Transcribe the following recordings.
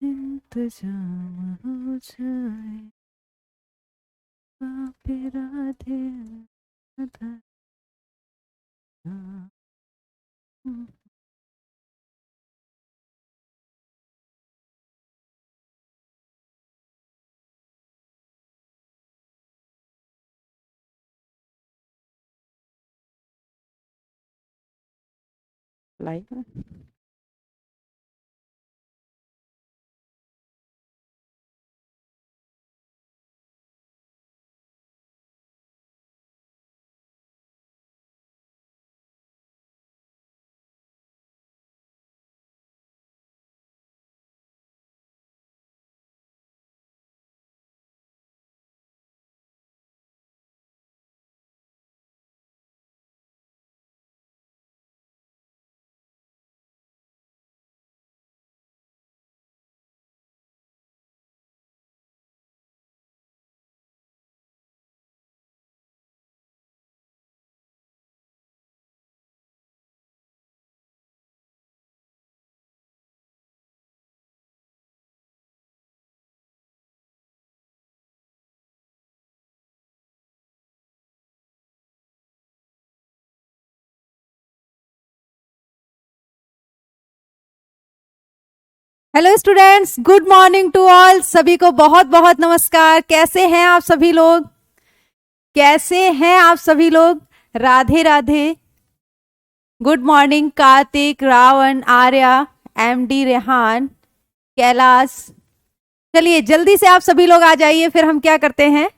इंतजाम हो जाए पे Radhe Radha. Live hello students, good morning to all. सभी को बहुत बहुत नमस्कार। कैसे हैं आप सभी लोग? कैसे हैं आप सभी लोग? Radhe Radhe. Good morning Kartik, Ravan, Arya, MD, Rehan, Kailash. चलिए जल्दी से आप सभी लोग आ जाइए, फिर हम क्या करते हैं,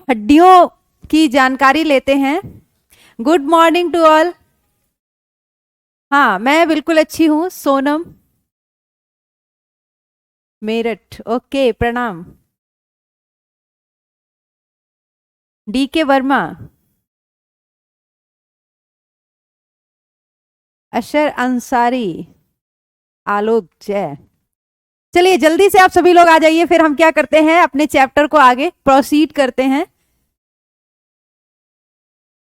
हड्डियों की जानकारी लेते हैं। Good morning to all. हाँ, मैं बिल्कुल अच्छी हूँ। सोनम मेरठ, ओके, प्रणाम। डी के वर्मा, अशर अंसारी, आलोक जय। चलिए जल्दी से आप सभी लोग आ जाइए, फिर हम क्या करते हैं, अपने चैप्टर को आगे प्रोसीड करते हैं।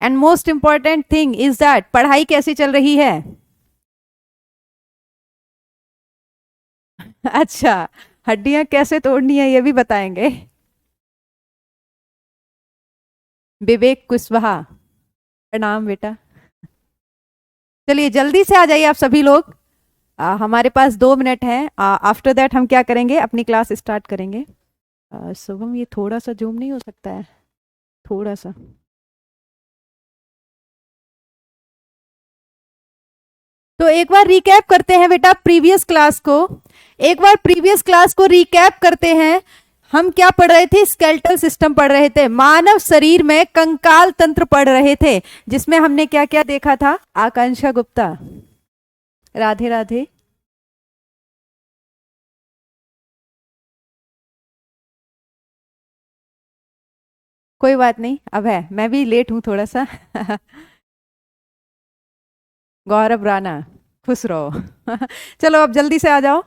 And most important thing is that पढ़ाई कैसी चल रही है? अच्छा, हड्डियां कैसे तोड़नी है ये भी बताएंगे। विवेक कुशवाहा, प्रणाम बेटा। चलिए जल्दी से आ जाइए आप सभी लोग। हमारे पास 2 मिनट है। आफ्टर दैट हम क्या करेंगे, अपनी क्लास स्टार्ट करेंगे। शुभम, ये थोड़ा सा जूम नहीं हो सकता है? थोड़ा सा। तो एक बार रिकैप करते हैं बेटा प्रीवियस क्लास को। एक बार प्रीवियस क्लास को रिकैप करते हैं। हम क्या पढ़ रहे थे? स्केलेटल सिस्टम पढ़ रहे थे, मानव शरीर में कंकाल तंत्र पढ़ रहे थे, जिसमें हमने क्या क्या देखा था? आकांक्षा गुप्ता, राधे राधे। कोई बात नहीं, अब है, मैं भी लेट हूं थोड़ा सा। गौरव राणा, खुश रहो। चलो अब जल्दी से आ जाओ।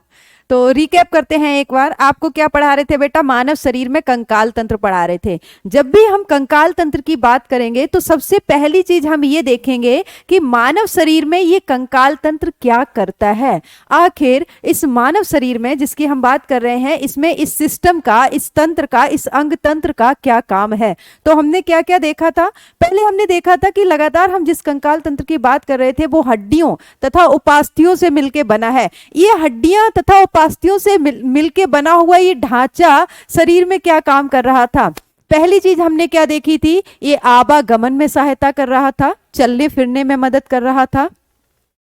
तो रिकैप करते हैं एक बार। आपको क्या पढ़ा रहे थे बेटा? मानव शरीर में कंकाल तंत्र पढ़ा रहे थे। जब भी हम कंकाल तंत्र की बात करेंगे तो सबसे पहली चीज हम ये देखेंगे कि मानव शरीर में ये कंकाल तंत्र क्या करता है। आखिर इस मानव शरीर में जिसकी हम बात कर रहे हैं, इसमें इस सिस्टम का, इस तंत्र का, इस अंग तंत्र का क्या काम है। तो हमने क्या क्या देखा था? पहले हमने देखा था कि लगातार हम जिस कंकाल तंत्र की बात कर रहे थे वो हड्डियों तथा उपास्थियों से मिलकर बना है। ये हड्डियां तथा उपास्थियों से मिलके बना हुआ ये ढांचा शरीर में क्या काम कर रहा था? पहली चीज हमने क्या देखी थी? ये आवागमन में सहायता कर रहा था, चलने फिरने में मदद कर रहा था।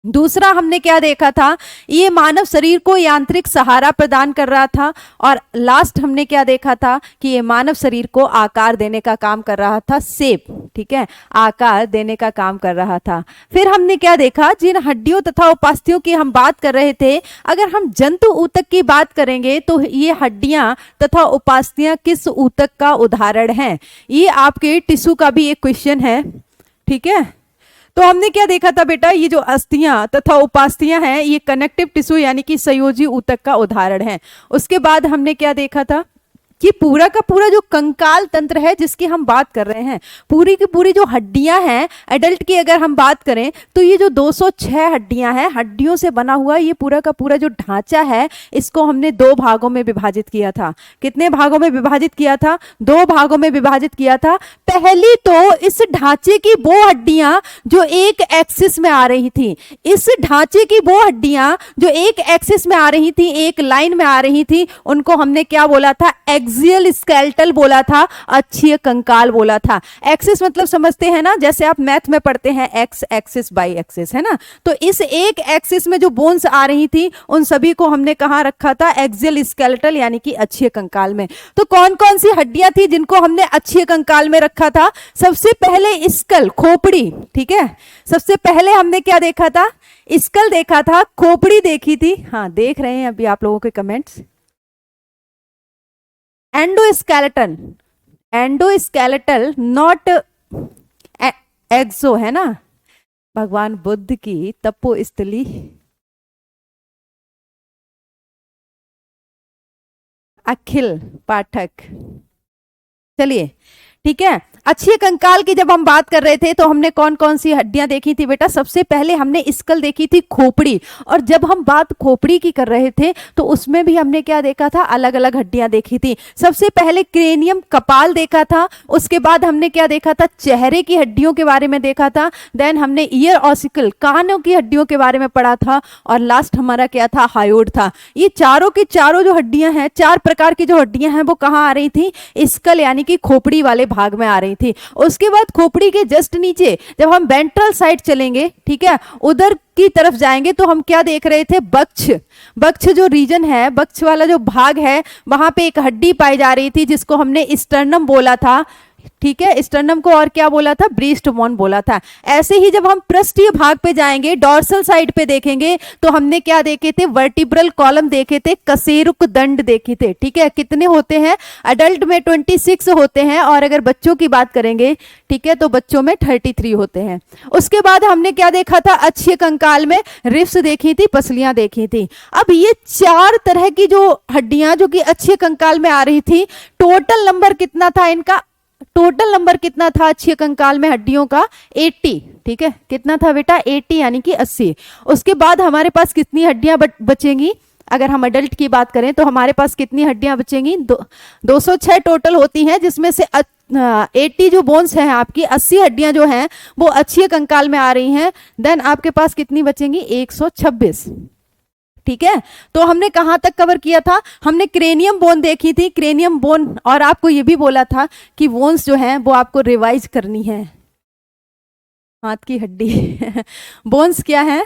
दूसरा हमने क्या देखा था? ये मानव शरीर को यांत्रिक सहारा प्रदान कर रहा था। और लास्ट हमने क्या देखा था? कि ये मानव शरीर को आकार देने का काम कर रहा था, शेप, ठीक है, आकार देने का काम कर रहा था। फिर हमने क्या देखा? जिन हड्डियों तथा उपास्थियों की हम बात कर रहे थे, अगर हम जंतु ऊतक की बात करेंगे तो ये हड्डियां तथा उपास्थियां किस ऊतक का उदाहरण हैं? ये आपके टिश्यू का भी एक क्वेश्चन है, ठीक है। तो हमने क्या देखा था बेटा? ये जो अस्थियां तथा उपास्थियां हैं, ये कनेक्टिव टिश्यू यानी कि संयोजी ऊतक का उदाहरण है। उसके बाद हमने क्या देखा था? कि पूरा का पूरा जो कंकाल तंत्र है जिसकी हम बात कर रहे हैं, पूरी की पूरी जो हड्डियां हैं एडल्ट की अगर हम बात करें तो ये जो 206 हड्डियां हैं, हड्डियों से बना हुआ ये पूरा का पूरा जो ढांचा है, इसको हमने दो भागों में विभाजित किया था। कितने भागों में विभाजित किया था? दो भागों में विभाजित किया था। पहली तो इस ढांचे की वो हड्डियां जो एक एक्सिस में आ रही थी, इस ढांचे की वो हड्डियां जो एक एक्सिस में आ रही थी, एक लाइन में आ रही थी, उनको हमने क्या बोला था? एक्सियल स्केलेटल बोला था, अक्षीय कंकाल बोला था। एक्सिस मतलब समझते हैं ना, जैसे आप मैथ में पढ़ते हैं एक्स एक्सिस बाई एक्सिस, है ना। तो इस एक एक्सिस में जो बोन्स आ रही थी उन सभी को हमने कहां रखा था? एक्सियल स्केलेटल यानी कि अक्षीय कंकाल में। तो कौन कौन सी हड्डियां थी जिनको हमने अक्षीय कंकाल में रखा था? सबसे पहले स्कल, खोपड़ी, ठीक है। सबसे पहले हमने क्या देखा था? स्कल देखा था, खोपड़ी देखी थी। हाँ, देख रहे हैं अभी आप लोगों के कमेंट्स। एंडोस्केलेटन, एंडोस्केलेटल नॉट एक्सो, है ना। भगवान बुद्ध की तपोस्थली। अखिल पाठक, चलिए ठीक है। अक्षीय कंकाल की जब हम बात कर रहे थे तो हमने कौन कौन सी हड्डियां देखी थी बेटा? सबसे पहले हमने स्कल देखी थी, खोपड़ी। और जब हम बात खोपड़ी की कर रहे थे तो उसमें भी हमने क्या देखा था? अलग अलग हड्डियां देखी थी। सबसे पहले क्रेनियम, कपाल देखा था। उसके बाद हमने क्या देखा था? चेहरे की हड्डियों के बारे में देखा था। देन हमने ईयर ऑसिकल, कानों की हड्डियों के बारे में पढ़ा था। और लास्ट हमारा क्या था? हायोड था। ये चारों की चारों जो हड्डियां हैं, चार प्रकार की जो हड्डियां हैं, वो कहाँ आ रही थी? स्कल यानी कि खोपड़ी वाले भाग में आ रही थी। उसके बाद खोपड़ी के जस्ट नीचे जब हम वेंट्रल साइड चलेंगे, ठीक है, उधर की तरफ जाएंगे तो हम क्या देख रहे थे? बक्ष। बक्ष जो रीजन है, बक्ष वाला जो भाग है, वहां पे एक हड्डी पाई जा रही थी जिसको हमने स्टर्नम बोला था, ठीक है। स्टर्नम को और क्या बोला था? ब्रीस्ट बोन बोला था। ऐसे ही जब हम पृष्ठीय भाग पे जाएंगे, डॉर्सल साइड पे देखेंगे तो हमने क्या देखे थे? वर्टिब्रल कॉलम देखे थे, कशेरुक दंड देखे थे, ठीक है। कितने होते हैं? अडल्ट में 26 होते हैं, और अगर बच्चों की बात करेंगे, ठीक है, तो बच्चों में 33 होते हैं। उसके बाद हमने क्या देखा था? अक्षीय कंकाल में रिफ्स देखी थी, पसलियां देखी थी। अब ये चार तरह की जो हड्डियां जो कि अक्षीय कंकाल में आ रही थी, टोटल नंबर कितना था इनका? टोटल नंबर कितना था अक्षीय कंकाल में हड्डियों का? 80, ठीक है। कितना था बेटा? 80 यानी कि 80। उसके बाद हमारे पास कितनी हड्डियां बचेंगी? अगर हम अडल्ट की बात करें तो हमारे पास कितनी हड्डियां बचेंगी? 206 टोटल होती हैं, जिसमें से 80 जो बोन्स हैं आपकी, 80 हड्डियां जो हैं वो अक्षीय कंकाल में आ रही हैं। देन आपके पास कितनी बचेंगी? 126, ठीक है। तो हमने कहां तक कवर किया था? हमने क्रेनियम बोन देखी थी, क्रेनियम बोन, और आपको यह भी बोला था कि बोन्स जो हैं वो आपको रिवाइज करनी है। हाथ की हड्डी बोन्स क्या है?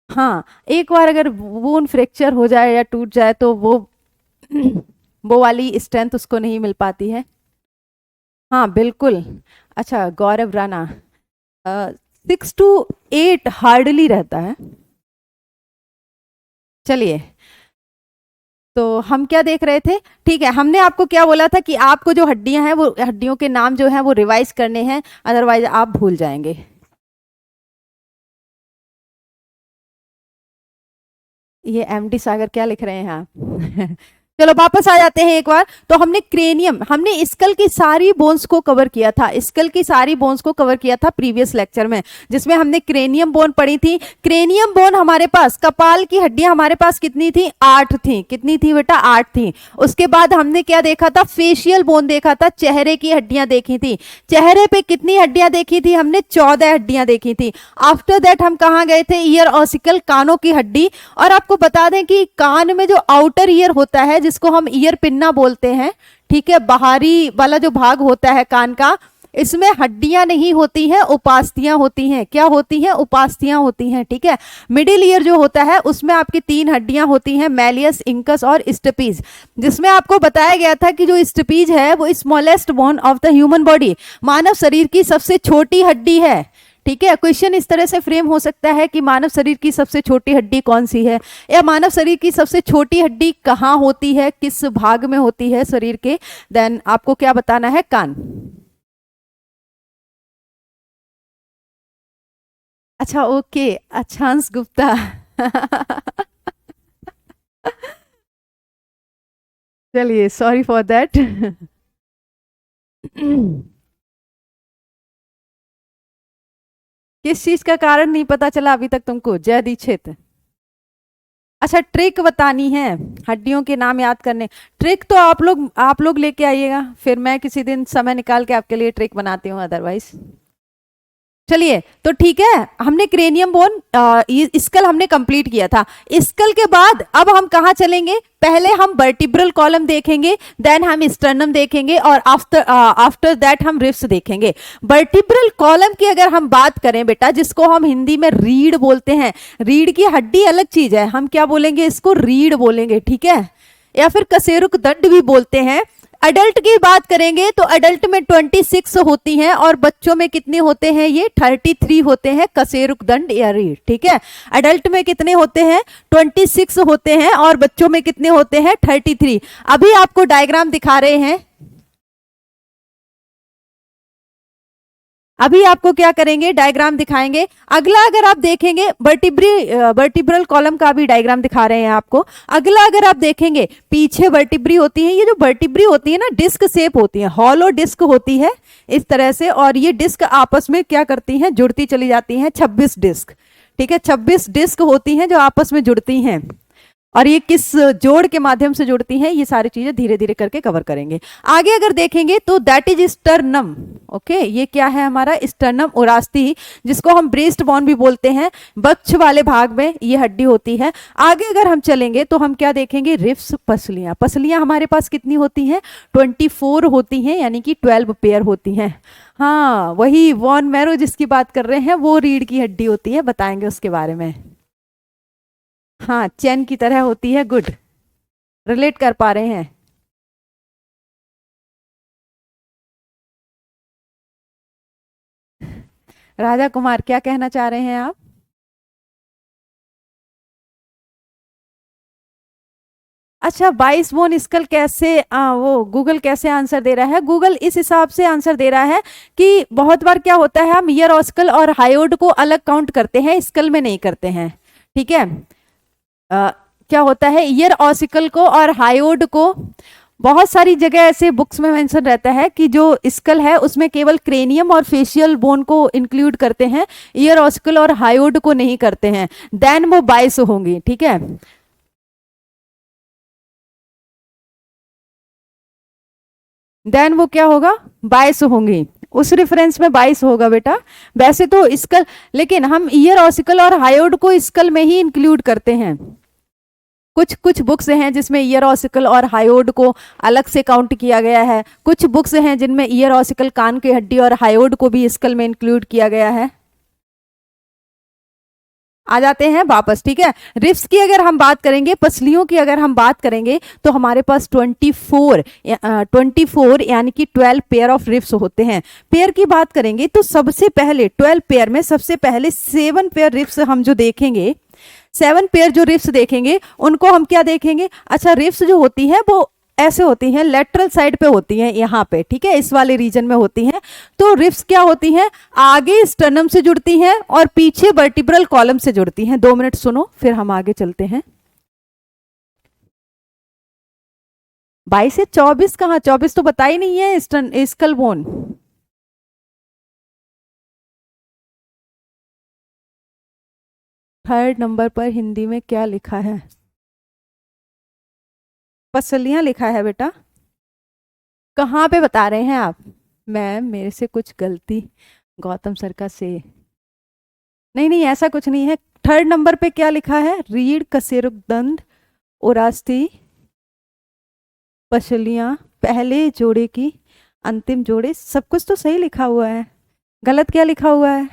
हाँ, एक बार अगर बोन फ्रैक्चर हो जाए या टूट जाए तो वो वो वाली स्ट्रेंथ उसको नहीं मिल पाती है। हाँ बिल्कुल। अच्छा गौरव राणा, 6 to 8 हार्डली रहता है। चलिए, तो हम क्या देख रहे थे? ठीक है, हमने आपको क्या बोला था कि आपको जो हड्डियां हैं वो हड्डियों के नाम जो हैं वो रिवाइज करने हैं, अदरवाइज आप भूल जाएंगे। ये एमडी सागर क्या लिख रहे हैं आप? चलो वापस आ जाते हैं एक बार। तो हमने क्रेनियम, हमने स्कल की सारी बोन्स को कवर किया था, स्कल की सारी बोन्स को कवर किया था प्रीवियस लेक्चर में, जिसमें हमने क्रेनियम बोन पढ़ी थी। क्रेनियम बोन हमारे पास, कपाल की हड्डियां हमारे पास कितनी थी? 8 थी। कितनी थी बेटा? 8 थी। उसके बाद हमने क्या देखा था? फेशियल बोन देखा था, चेहरे की हड्डियां देखी थी। चेहरे पे कितनी हड्डियां देखी थी हमने? 14 हड्डियां देखी थी। आफ्टर दैट हम कहाँ गए थे? ईयर ऑसिकल, कानों की हड्डी। और आपको बता दें कि कान में जो आउटर ईयर होता है, जिसको हम ईयर पिन्ना बोलते हैं, ठीक है, बाहरी वाला जो भाग होता है कान का, इसमें हड्डियां नहीं होती हैं, उपास्थियां होती हैं। क्या होती हैं? उपास्थियां होती हैं, ठीक है। मिडिल ईयर जो होता है उसमें आपकी 3 हड्डियां होती हैं, मैलियस, इंकस और स्टेपीज, जिसमें आपको बताया गया था कि जो स्टेपीज है वो smallest bone of the human body, मानव शरीर की सबसे छोटी हड्डी है, ठीक है। क्वेश्चन इस तरह से फ्रेम हो सकता है कि मानव शरीर की सबसे छोटी हड्डी कौन सी है, या मानव शरीर की सबसे छोटी हड्डी कहाँ होती है, किस भाग में होती है शरीर के। देन आपको क्या बताना है? कान। अच्छा ओके, अच्छांश गुप्ता चलिए, सॉरी फॉर दैट। किस चीज का कारण नहीं पता चला अभी तक तुमको, जय दीक्षित? अच्छा, ट्रिक बतानी है, हड्डियों के नाम याद करने। ट्रिक तो आप लोग लेके आइएगा, फिर मैं किसी दिन समय निकाल के आपके लिए ट्रिक बनाती हूँ, अदरवाइज। चलिए, तो ठीक है, हमने क्रेनियम बोन स्कल हमने कंप्लीट किया था। स्कल के बाद अब हम कहाँ चलेंगे? पहले हम वर्टिब्रल कॉलम देखेंगे, देन हम स्टर्नम देखेंगे, और आफ्टर दैट हम रिब्स देखेंगे। वर्टिब्रल कॉलम की अगर हम बात करें बेटा, जिसको हम हिंदी में रीढ़ बोलते हैं, रीढ़ की हड्डी अलग चीज है, हम क्या बोलेंगे? इसको रीढ़ बोलेंगे, ठीक है, या फिर कशेरुक दंड भी बोलते हैं। अडल्ट की बात करेंगे तो अडल्ट में 26 होती हैं, और बच्चों में कितने होते हैं? ये 33 होते हैं, कशेरुक दंड या रीढ़, ठीक है। अडल्ट में कितने होते हैं? 26 होते हैं, और बच्चों में कितने होते हैं? 33। अभी आपको डायग्राम दिखा रहे हैं, अभी आपको क्या करेंगे? डायग्राम दिखाएंगे। अगला अगर आप देखेंगे, वर्टिब्रल कॉलम का भी डायग्राम दिखा रहे हैं आपको। अगला अगर आप देखेंगे, पीछे वर्टिब्री होती है, ये जो वर्टिब्री होती है ना, डिस्क शेप होती है, हॉलो डिस्क होती है इस तरह से, और ये डिस्क आपस में क्या करती हैं? जुड़ती चली जाती हैं, 26 डिस्क, ठीक है, 26 डिस्क होती हैं जो आपस में जुड़ती हैं। और ये किस जोड़ के माध्यम से जुड़ती हैं, ये सारी चीजें धीरे धीरे करके कवर करेंगे। आगे अगर देखेंगे तो दैट इज स्टर्नम। ओके, ये क्या है हमारा? स्टर्नम ओरास्ती, जिसको हम ब्रेस्ट बोन भी बोलते हैं, वक्ष वाले भाग में ये हड्डी होती है। आगे अगर हम चलेंगे तो हम क्या देखेंगे? रिब्स, पसलियां। पसलियां हमारे पास कितनी होती हैं? 24 होती हैं, यानी कि 12 पेयर होती हैं। हाँ, वही वॉन मैरो जिसकी बात कर रहे हैं, वो रीढ़ की हड्डी होती है, बताएंगे उसके बारे में। हाँ, चैन की तरह होती है, गुड, रिलेट कर पा रहे हैं। राजा कुमार, क्या कहना चाह रहे हैं आप? अच्छा, 22 बोन स्कल कैसे वो गूगल कैसे आंसर दे रहा है? गूगल इस हिसाब से आंसर दे रहा है कि बहुत बार क्या होता है, हम ईयर ऑस्कल और हायोड को अलग काउंट करते हैं, स्कल में नहीं करते हैं, ठीक है। क्या होता है, ईयर ऑसिकल को और हायोड को बहुत सारी जगह ऐसे बुक्स में मेंशन रहता है कि जो स्कल है उसमें केवल क्रेनियम और फेशियल बोन को इंक्लूड करते हैं, ईयर ऑसिकल और हायोड को नहीं करते हैं, देन वो 22 होंगी, ठीक है। देन वो क्या होगा? 22 होंगी, उस रेफरेंस में 22 होगा बेटा। वैसे तो स्कल, लेकिन हम ईयर ऑसिकल और हायोड को स्कल में ही इंक्लूड करते हैं। कुछ कुछ बुक्स हैं जिसमें ईयर ऑसिकल और हायोड को अलग से काउंट किया गया है, कुछ बुक्स हैं जिनमें ईयर ऑसिकल, कान की हड्डी और हायोड को भी स्कल में इंक्लूड किया गया है। आ जाते हैं वापस, ठीक है। रिब्स की अगर हम बात करेंगे, पसलियों की अगर हम बात करेंगे, तो हमारे पास 24 यानी कि 12 पेयर ऑफ रिब्स होते हैं। पेयर की बात करेंगे तो सबसे पहले 12 पेयर में सबसे पहले 7 पेयर रिब्स हम जो देखेंगे, 7 पेयर जो रिब्स देखेंगे, उनको हम क्या देखेंगे? अच्छा, रिब्स जो होती है वो ऐसे होती हैं, लेटरल साइड पे होती हैं, यहाँ पे, ठीक है, इस वाले रीजन में होती हैं। तो रिब्स क्या होती हैं? आगे स्टर्नम से जुड़ती हैं और पीछे वर्टिब्रल कॉलम से जुड़ती हैं। 2 मिनट सुनो, फिर हम आगे चलते हैं। 22 से 24 कहाँ? 24 तो बता ही नहीं है, स्कल बोन। थर्ड नंबर पर हिंदी में क्या लिखा है? पसलियां लिखा है बेटा। कहाँ पे बता रहे हैं आप? मैम, मेरे से कुछ गलती, गौतम सर का से। नहीं नहीं, ऐसा कुछ नहीं है। थर्ड नंबर पे क्या लिखा है? रीढ़, कशेरुक दंड, ओरास्ती, पसलियां, पहले जोड़े की अंतिम जोड़े, सब कुछ तो सही लिखा हुआ है, गलत क्या लिखा हुआ है?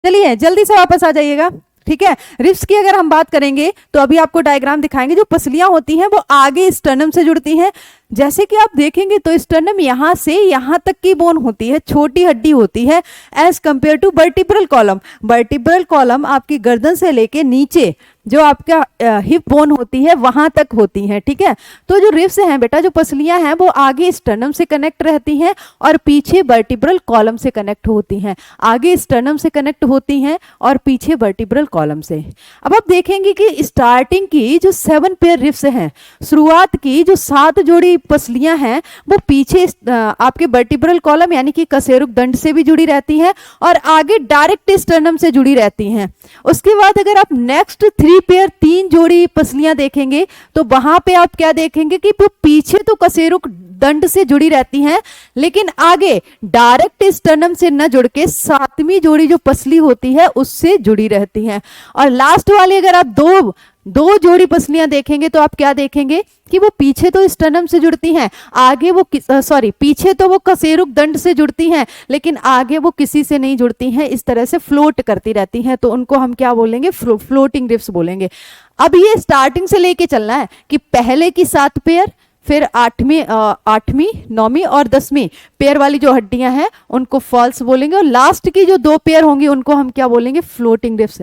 चलिए जल्दी से वापस आ जाइएगा, ठीक है। रिब्स की अगर हम बात करेंगे तो अभी आपको डायग्राम दिखाएंगे। जो पसलियां होती हैं वो आगे स्टर्नम से जुड़ती हैं, जैसे कि आप देखेंगे तो स्टर्नम यहाँ से यहाँ तक की बोन होती है, छोटी हड्डी होती है, as compare to vertebral column. Vertebral column आपकी गर्दन से लेके नीचे जो आपका हिप बोन होती है वहां तक होती है, ठीक है। तो जो रिब्स हैं बेटा, जो पसलियां हैं, वो आगे स्टर्नम से कनेक्ट रहती हैं और पीछे वर्टिब्रल कॉलम से कनेक्ट होती हैं। आगे स्टर्नम से कनेक्ट होती हैं और पीछे वर्टिब्रल कॉलम से। अब आप देखेंगे कि स्टार्टिंग की जो 7 पेयर रिब्स हैं, शुरुआत की जो 7 जोड़ी पसलियां हैं वो पीछे आपके वर्टिब्रल कॉलम यानी कि कशेरुक दंड से भी जुड़ी रहती हैं और आगे डायरेक्ट स्टर्नम से जुड़ी रहती हैं। उसके बाद अगर आप नेक्स्ट 3 पेयर 3 जोड़ी पसलियां देखेंगे तो वहां पे आप क्या देखेंगे कि वो पीछे तो कशेरुक दंड से जुड़ी रहती हैं लेकिन आगे डायरेक्ट स्टर्नम से न जुड़ के 7वीं जोड़ी जो पसली होती है उससे जुड़ी रहती हैं। और लास्ट वाली अगर आप दो जोड़ी पसलियां देखेंगे तो आप क्या देखेंगे कि वो पीछे तो स्टर्नम से जुड़ती हैं, आगे वो पीछे तो वो कशेरुक दंड से जुड़ती हैं लेकिन आगे वो किसी से नहीं जुड़ती हैं, इस तरह से फ्लोट करती रहती हैं, तो उनको हम क्या बोलेंगे, फ्लोटिंग रिब्स बोलेंगे। अब ये स्टार्टिंग से लेके चलना है कि पहले की 7 पेयर, फिर 8वीं 9वीं और 10वीं पेयर वाली जो हड्डियां हैं उनको फॉल्स बोलेंगे और लास्ट की जो 2 पेयर होंगी उनको हम क्या बोलेंगे, floating ribs.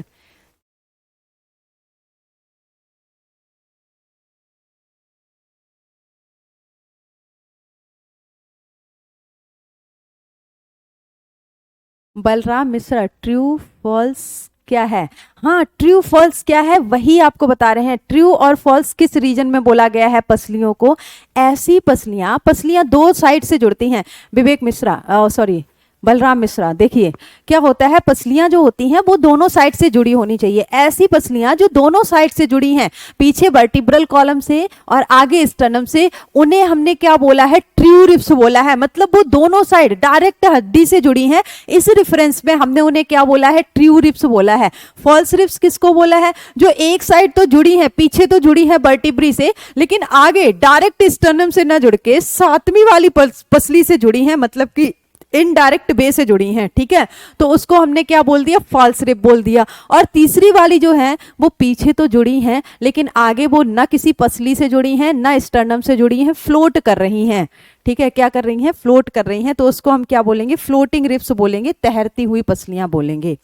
Balram Mishra, true false क्या है? हाँ, ट्रू फॉल्स क्या है वही आपको बता रहे हैं। ट्रू और फॉल्स किस रीजन में बोला गया है पसलियों को? ऐसी पसलियां 2 साइड से जुड़ती हैं। विवेक मिश्रा, सॉरी बलराम मिश्रा, देखिए क्या होता है, पसलियां जो होती हैं वो दोनों साइड से जुड़ी होनी चाहिए। ऐसी पसलियां जो दोनों साइड से जुड़ी हैं, पीछे वर्टिब्रल कॉलम से और आगे स्टर्नम से, उन्हें हमने क्या बोला है, ट्रू रिब्स बोला है। मतलब वो दोनों साइड डायरेक्ट हड्डी से जुड़ी हैं, इस रेफरेंस में हमने उन्हें क्या बोला है, ट्रू रिब्स बोला है। फॉल्स रिब्स किसको बोला है? जो एक साइड तो जुड़ी है, पीछे तो जुड़ी है वर्टिब्री से लेकिन आगे डायरेक्ट स्टर्नम से न जुड़ के 7वीं वाली पसली से जुड़ी है, मतलब कि इनडायरेक्ट वे से जुड़ी हैं, ठीक है, तो उसको हमने क्या बोल दिया, फॉल्स रिब बोल दिया। और तीसरी वाली जो है वो पीछे तो जुड़ी हैं लेकिन आगे वो ना किसी पसली से जुड़ी हैं ना स्टर्नम से जुड़ी हैं, फ्लोट कर रही हैं, ठीक है, क्या कर रही हैं, फ्लोट कर रही हैं, तो उसको हम क्या बोलेंगे, फ्लोटिंग रिब्स बोलेंगे, तैरती हुई पसलियां बोलेंगे।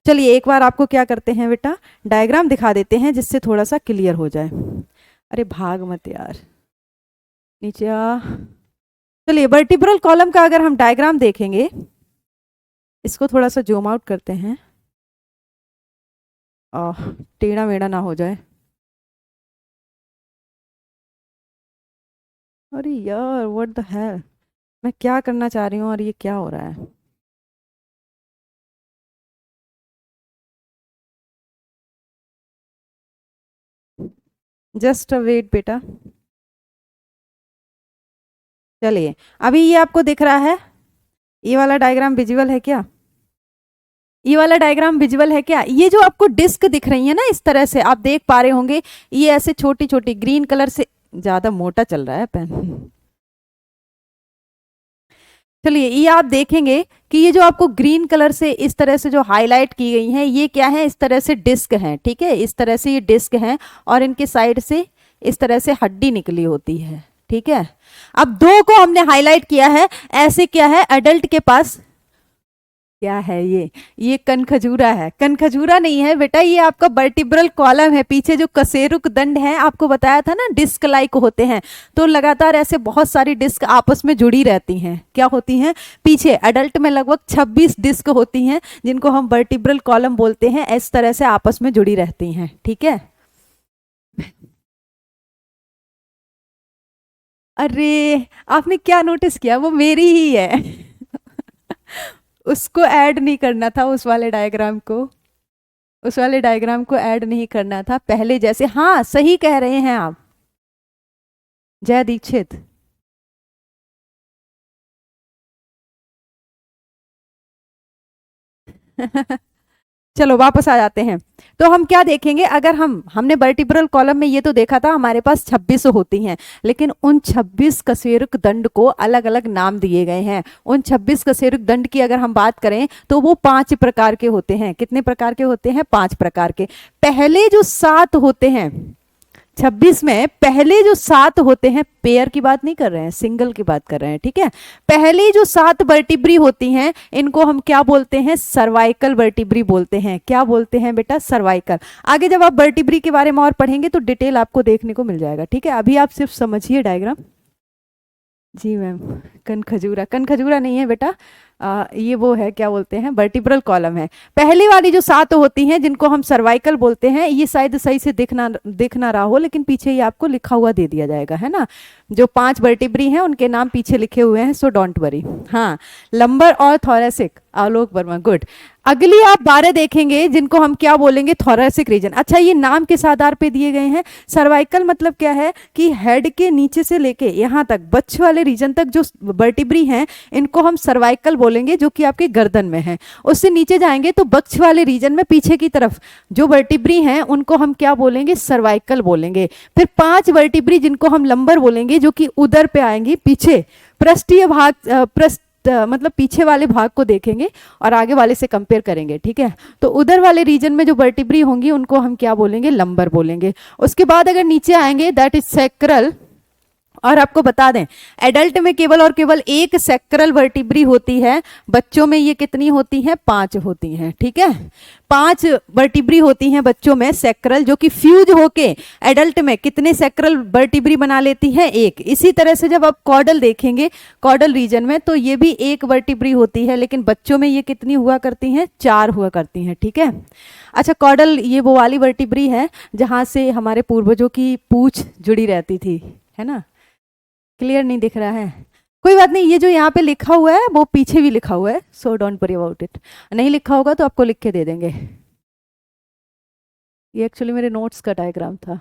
चलिए एक बार आपको क्या करते हैं बेटा, डायग्राम दिखा देते हैं जिससे थोड़ा सा क्लियर हो जाए। अरे भाग मत यार, नीचे आ। चलिए वर्टिब्रल कॉलम का अगर हम डायग्राम देखेंगे, इसको थोड़ा सा जूम आउट करते हैं, टेढ़ा मेढ़ा ना हो जाए। अरे यार व्हाट द हेल, मैं क्या करना चाह रही हूँ और ये क्या हो रहा है। जस्ट वेट बेटा। चलिए अभी ये आपको दिख रहा है, ये वाला डायग्राम विजुअल है क्या? ये वाला डायग्राम विजुअल है क्या? ये जो आपको डिस्क दिख रही है ना, इस तरह से आप देख पा रहे होंगे, ये ऐसे छोटी छोटी ग्रीन कलर से, ज्यादा मोटा चल रहा है पेन। चलिए ये आप देखेंगे कि ये जो आपको ग्रीन कलर से इस तरह से जो हाईलाइट की गई हैं, ये क्या है, इस तरह से डिस्क हैं, ठीक है, इस तरह से ये डिस्क हैं और इनके साइड से इस तरह से हड्डी निकली होती है, ठीक है। अब 2 को हमने हाईलाइट किया है, ऐसे क्या है, एडल्ट के पास क्या है, ये कनखजूरा है, कनखजूरा नहीं है बेटा, ये आपका वर्टिब्रल कॉलम है। पीछे जो कशेरुक दंड है, आपको बताया था ना डिस्क लाइक होते हैं, तो लगातार ऐसे बहुत सारी डिस्क आपस में जुड़ी रहती हैं। क्या होती हैं? पीछे एडल्ट में लगभग 26 डिस्क होती हैं जिनको हम वर्टिब्रल कॉलम बोलते हैं, इस तरह से आपस में जुड़ी रहती हैं, ठीक है। अरे आपने क्या नोटिस किया, वो मेरी ही है। उसको ऐड नहीं करना था, उस वाले डायग्राम को, उस वाले डायग्राम को ऐड नहीं करना था पहले जैसे। हाँ सही कह रहे हैं आप, जय दीक्षित। चलो वापस आ जाते हैं। तो हम क्या देखेंगे, अगर हमने वर्टिब्रल कॉलम में ये तो देखा था हमारे पास 26 होती हैं, लेकिन उन 26 कशेरुक दंड को अलग अलग नाम दिए गए हैं। उन 26 कशेरुक दंड की अगर हम बात करें तो वो 5 प्रकार के होते हैं। कितने प्रकार के होते हैं? 5 प्रकार के। पहले जो 7 होते हैं 26 में, पहले जो 7 होते हैं, पेयर की बात नहीं कर रहे हैं, सिंगल की बात कर रहे हैं, ठीक है। पहले जो 7 वर्टिब्री होती हैं इनको हम क्या बोलते हैं? सर्वाइकल वर्टिब्री बोलते हैं। क्या बोलते हैं बेटा? सर्वाइकल। आगे जब आप वर्टिब्री के बारे में और पढ़ेंगे तो डिटेल आपको देखने को मिल जाएगा, ठीक है। अभी आप सिर्फ समझिए डायग्राम। जी मैम, कनखजूरा, कनखजूरा नहीं है बेटा, ये वो है, क्या बोलते हैं, वर्टिब्रल कॉलम है। पहली वाली जो 7 होती हैं जिनको हम सर्वाइकल बोलते हैं, ये शायद सही से दिख ना रहा हो, लेकिन पीछे ये आपको लिखा हुआ दे दिया जाएगा, है ना। जो 5 वर्टिब्री हैं उनके नाम पीछे लिखे हुए हैं, सो डोंट वरी। हाँ, लंबर और थोरेसिक, आलोक वर्मा, गुड। अगली आप 12 देखेंगे जिनको हम क्या बोलेंगे, थोरेसिक रीजन। अच्छा, ये नाम किस आधार पे दिए गए हैं? सर्वाइकल मतलब क्या है कि हेड के नीचे से लेके यहाँ तक बच्चे वाले रीजन तक जो वर्टिब्री हैं इनको हम सर्वाइकल बोलेंगे, जो कि आपके गर्दन में है। उससे नीचे जाएंगे तो बक्ष वाले रीजन में पीछे की तरफ जो वर्टिब्री हैं उनको हम क्या बोलेंगे, सर्वाइकल बोलेंगे। फिर 5 वर्टिब्री जिनको हम लंबर बोलेंगे, जो कि उदर पे आएंगी, पीछे पृष्ठीय भाग, मतलब पीछे वाले भाग को देखेंगे और आगे वाले से कंपेयर करेंगे, ठीक है। तो उधर वाले रीजन में जो वर्टिब्री होंगी उनको हम क्या बोलेंगे, लंबर बोलेंगे। उसके बाद अगर नीचे आएंगे, दैट इज सैक्रल। और आपको बता दें, एडल्ट में केवल और केवल एक सैक्रल वर्टिब्री होती है, बच्चों में ये कितनी होती हैं, 5 होती हैं, ठीक है। 5 वर्टिब्री होती हैं बच्चों में सैक्रल, जो कि फ्यूज होके एडल्ट में कितने सैक्रल वर्टिब्री बना लेती हैं, एक। इसी तरह से जब आप कॉर्डल देखेंगे, कॉर्डल रीजन में, तो ये भी एक वर्टिब्री होती है, लेकिन बच्चों में ये कितनी हुआ करती हैं, 4 हुआ करती हैं, ठीक है। अच्छा, कॉर्डल ये वो वाली वर्टिब्री है जहां से हमारे पूर्वजों की पूंछ जुड़ी रहती थी, है ना। क्लियर नहीं दिख रहा है, कोई बात नहीं, ये जो यहाँ पे लिखा हुआ है वो पीछे भी लिखा हुआ है, so don't worry about it. नहीं लिखा होगा तो आपको लिख के दे देंगे, ये एक्चुअली मेरे नोट्स का डायग्राम था।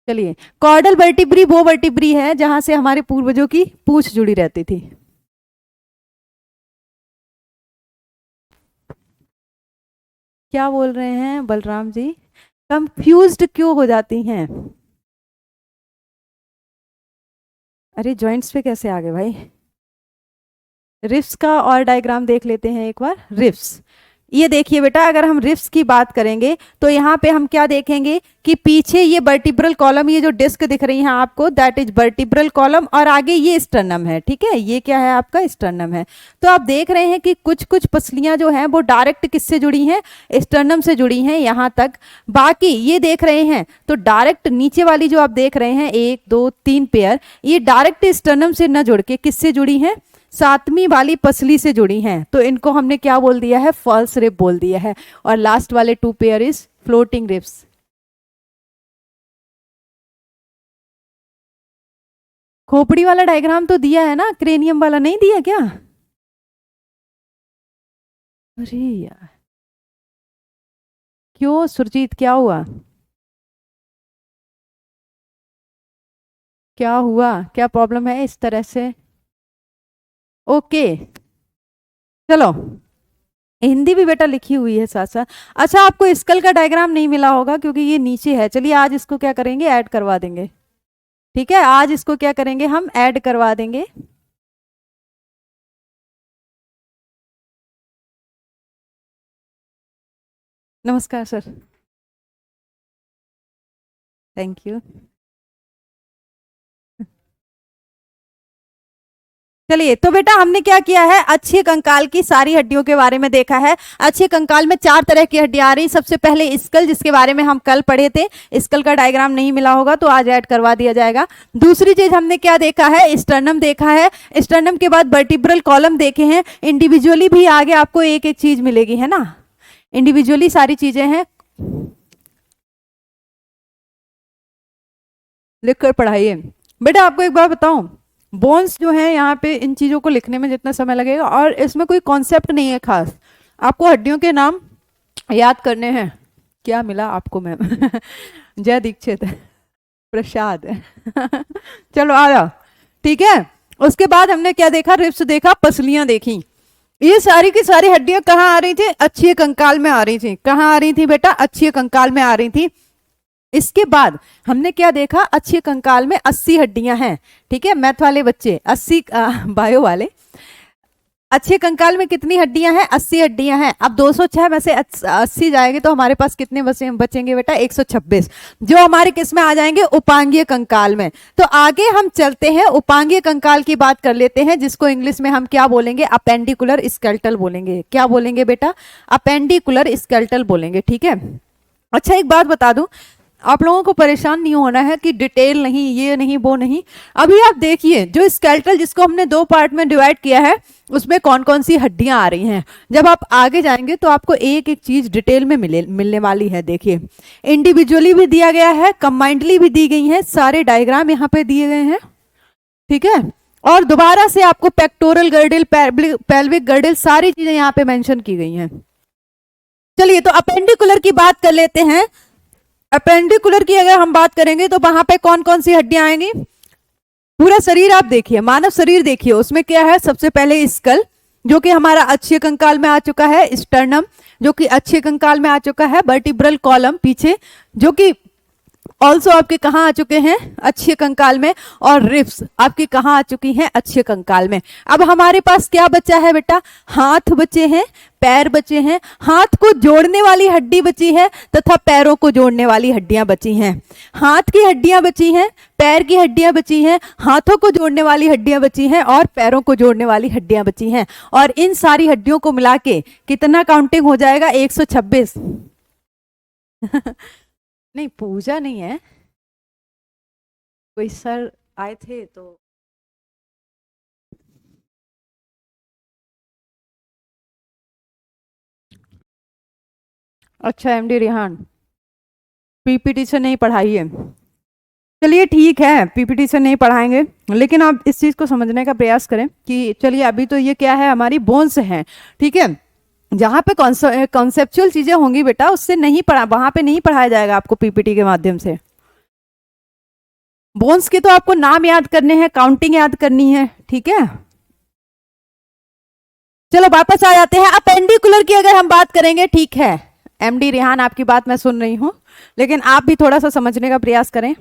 चलिए, कॉर्डल वर्टिब्री वो वर्टिब्री है जहां से हमारे पूर्वजों की पूंछ जुड़ी रहती थी। क्या बोल रहे हैं बलराम जी, कंफ्यूज्ड क्यों हो जाती हैं? अरे जॉइंट्स पे कैसे आ गए भाई? रिफ्स का और डायग्राम देख लेते हैं एक बार। रिफ्स, ये देखिए बेटा, अगर हम रिफ्स की बात करेंगे तो यहाँ पे हम क्या देखेंगे कि पीछे ये वर्टिब्रल कॉलम, ये जो डिस्क दिख रही है आपको, दैट इज वर्टिब्रल कॉलम, और आगे ये स्टर्नम है, ठीक है। ये क्या है आपका, स्टर्नम है। तो आप देख रहे हैं कि कुछ कुछ पसलियां जो हैं वो डायरेक्ट किससे जुड़ी हैं, स्टर्नम से जुड़ी हैं यहाँ तक। बाकी ये देख रहे हैं तो डायरेक्ट नीचे वाली जो आप देख रहे हैं, 1 2 3 पेयर, ये डायरेक्ट स्टर्नम से न जुड़ के किससे जुड़ी हैं, 7वीं वाली पसली से जुड़ी हैं। तो इनको हमने क्या बोल दिया है, फॉल्स रिब बोल दिया है। और लास्ट वाले 2 पेयर इज फ्लोटिंग रिब्स। खोपड़ी वाला डायग्राम तो दिया है ना, क्रेनियम वाला नहीं दिया क्या? अरे यार, क्यों सुरजीत, क्या हुआ, क्या हुआ, क्या प्रॉब्लम है इस तरह से? ओके, चलो, हिंदी भी बेटा लिखी हुई है साथ साथ। अच्छा, आपको स्कल का डायग्राम नहीं मिला होगा क्योंकि ये नीचे है। चलिए, आज इसको क्या करेंगे, ऐड करवा देंगे, ठीक है। आज इसको क्या करेंगे, हम ऐड करवा देंगे। नमस्कार सर, थैंक यू। चलिए, तो बेटा हमने क्या किया है, अच्छे कंकाल की सारी हड्डियों के बारे में देखा है। अच्छे कंकाल में 4 तरह की हड्डियां आ रही। सबसे पहले स्कल, जिसके बारे में हम कल पढ़े थे। स्कल का डायग्राम नहीं मिला होगा तो आज ऐड करवा दिया जाएगा। दूसरी चीज हमने क्या देखा है, स्टर्नम देखा है। स्टर्नम के बाद वर्टिब्रल कॉलम देखे हैं। इंडिविजुअली भी आगे आपको एक एक चीज मिलेगी, है ना, इंडिविजुअली सारी चीजें हैं, लिखकर पढ़ाइए। बेटा आपको एक बार बताऊं, बोन्स जो है यहाँ पे, इन चीज़ों को लिखने में जितना समय लगेगा, और इसमें कोई कॉन्सेप्ट नहीं है खास, आपको हड्डियों के नाम याद करने हैं। क्या मिला आपको मैम? जय दीक्षित, प्रसाद। चलो आ जाओ, ठीक है। उसके बाद हमने क्या देखा, रिब्स देखा, पसलियां देखी। ये सारी की सारी हड्डियां कहाँ आ रही थी, अच्छी कंकाल में आ रही थी। कहाँ आ रही थी बेटा, अच्छी कंकाल में आ रही थी। इसके बाद हमने क्या देखा, अच्छे कंकाल में 80 हड्डियां हैं, ठीक है। मैथ वाले बच्चे 80, बायो वाले, अच्छे कंकाल में कितनी हड्डियां हैं, 80 हड्डियां हैं। अब 206 में से 80 जाएंगे तो हमारे पास कितने बचेंगे बेटा, 126, जो हमारे किस में आ जाएंगे, उपांगीय कंकाल में। तो आगे हम चलते हैं, उपांगीय कंकाल की बात कर लेते हैं, जिसको इंग्लिश में हम क्या बोलेंगे, अपेंडिकुलर स्केलेटल बोलेंगे। क्या बोलेंगे बेटा, अपेंडिकुलर स्केलेटल बोलेंगे, ठीक है। अच्छा, एक बात बता दूं, आप लोगों को परेशान नहीं होना है कि डिटेल नहीं, ये नहीं, वो नहीं। अभी आप देखिए जो स्केलेटल जिसको हमने 2 पार्ट में डिवाइड किया है उसमें कौन कौन सी हड्डियां आ रही हैं। जब आप आगे जाएंगे तो आपको एक एक चीज डिटेल में मिलने वाली है। देखिए इंडिविजुअली भी दिया गया है, कंबाइंडली भी दी गई है, सारे डायग्राम यहाँ पे दिए गए हैं, ठीक है। और दोबारा से आपको पेक्टोरल गर्डल, पेल्विक गर्डल, सारी चीजें यहाँ पे मेंशन की गई हैं। चलिए तो अपेंडिकुलर की बात कर लेते हैं। अपेंडिकुलर की अगर हम बात करेंगे तो वहां पे कौन कौन सी हड्डियां आएंगी। पूरा शरीर आप देखिए, मानव शरीर देखिए, उसमें क्या है, सबसे पहले स्कल जो कि हमारा अच्छे कंकाल में आ चुका है, स्टर्नम जो कि अच्छे कंकाल में आ चुका है, वर्टिब्रल कॉलम पीछे जो कि ऑल्सो आपके कहाँ आ चुके हैं, अच्छे कंकाल में, और रिब्स आपकी कहाँ आ चुकी हैं, अच्छे कंकाल में। अब हमारे पास क्या बचा है बेटा, हाथ बचे हैं, पैर बचे हैं। हाथ को जोड़ने वाली हड्डी बची है तथा पैरों को जोड़ने वाली हड्डियां बची हैं। हाथ की हड्डियां बची हैं, पैर की हड्डियां बची हैं, हाथों को जोड़ने वाली हड्डियां बची हैं और पैरों को जोड़ने वाली हड्डियां बची हैं। और इन सारी हड्डियों को मिला के कितना काउंटिंग हो जाएगा, 126। नहीं पूजा नहीं है, कोई सर आए थे तो अच्छा एमडी रिहान पीपीटी से नहीं पढ़ाई है। चलिए ठीक है, पीपीटी से नहीं पढ़ाएंगे, लेकिन आप इस चीज़ को समझने का प्रयास करें कि चलिए अभी तो ये क्या है, हमारी बोन्स हैं, ठीक है। जहाँ पे कॉन्सेप्चुअल चीज़ें होंगी बेटा उससे नहीं पढ़ा, वहाँ पे नहीं पढ़ाया जाएगा आपको पीपीटी के माध्यम से। बोन्स के तो आपको नाम याद करने हैं, काउंटिंग याद करनी है, ठीक है। चलो वापस आ जाते हैं। अपेंडिकुलर की अगर हम बात करेंगे, ठीक है एमडी रिहान आपकी बात मैं सुन रही हूं, लेकिन आप भी थोड़ा सा समझने का प्रयास करें।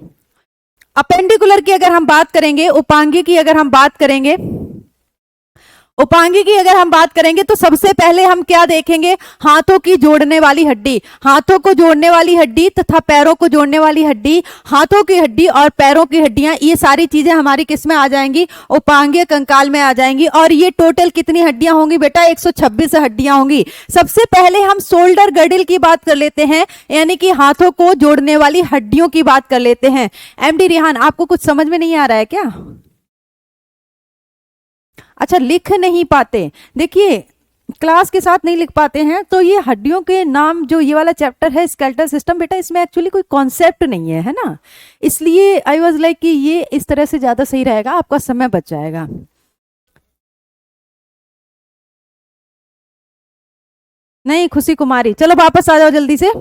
अपेंडिकुलर की अगर हम बात करेंगे, उपांगी की अगर हम बात करेंगे, उपांगी की अगर हम बात करेंगे तो सबसे पहले हम क्या देखेंगे, हाथों की जोड़ने वाली हड्डी, हाथों को जोड़ने वाली हड्डी तथा पैरों को जोड़ने वाली हड्डी, हाथों की हड्डी और पैरों की हड्डियां, ये सारी चीजें हमारी किस में आ जाएंगी, उपांगीय कंकाल में आ जाएंगी। और ये टोटल कितनी हड्डियां होंगी बेटा, 126 हड्डियां होंगी। सबसे पहले हम शोल्डर गर्डल की बात कर लेते हैं, यानी कि हाथों को जोड़ने वाली हड्डियों की बात कर लेते हैं। एमडी रिहान आपको कुछ समझ में नहीं आ रहा है क्या? अच्छा लिख नहीं पाते, देखिए क्लास के साथ नहीं लिख पाते हैं तो ये हड्डियों के नाम, जो ये वाला चैप्टर है स्केलेटल सिस्टम, बेटा इसमें एक्चुअली कोई कॉन्सेप्ट नहीं है ना, इसलिए आई वाज लाइक कि ये इस तरह से ज्यादा सही रहेगा, आपका समय बच जाएगा। नहीं खुशी कुमारी, चलो वापस आ जाओ जल्दी से।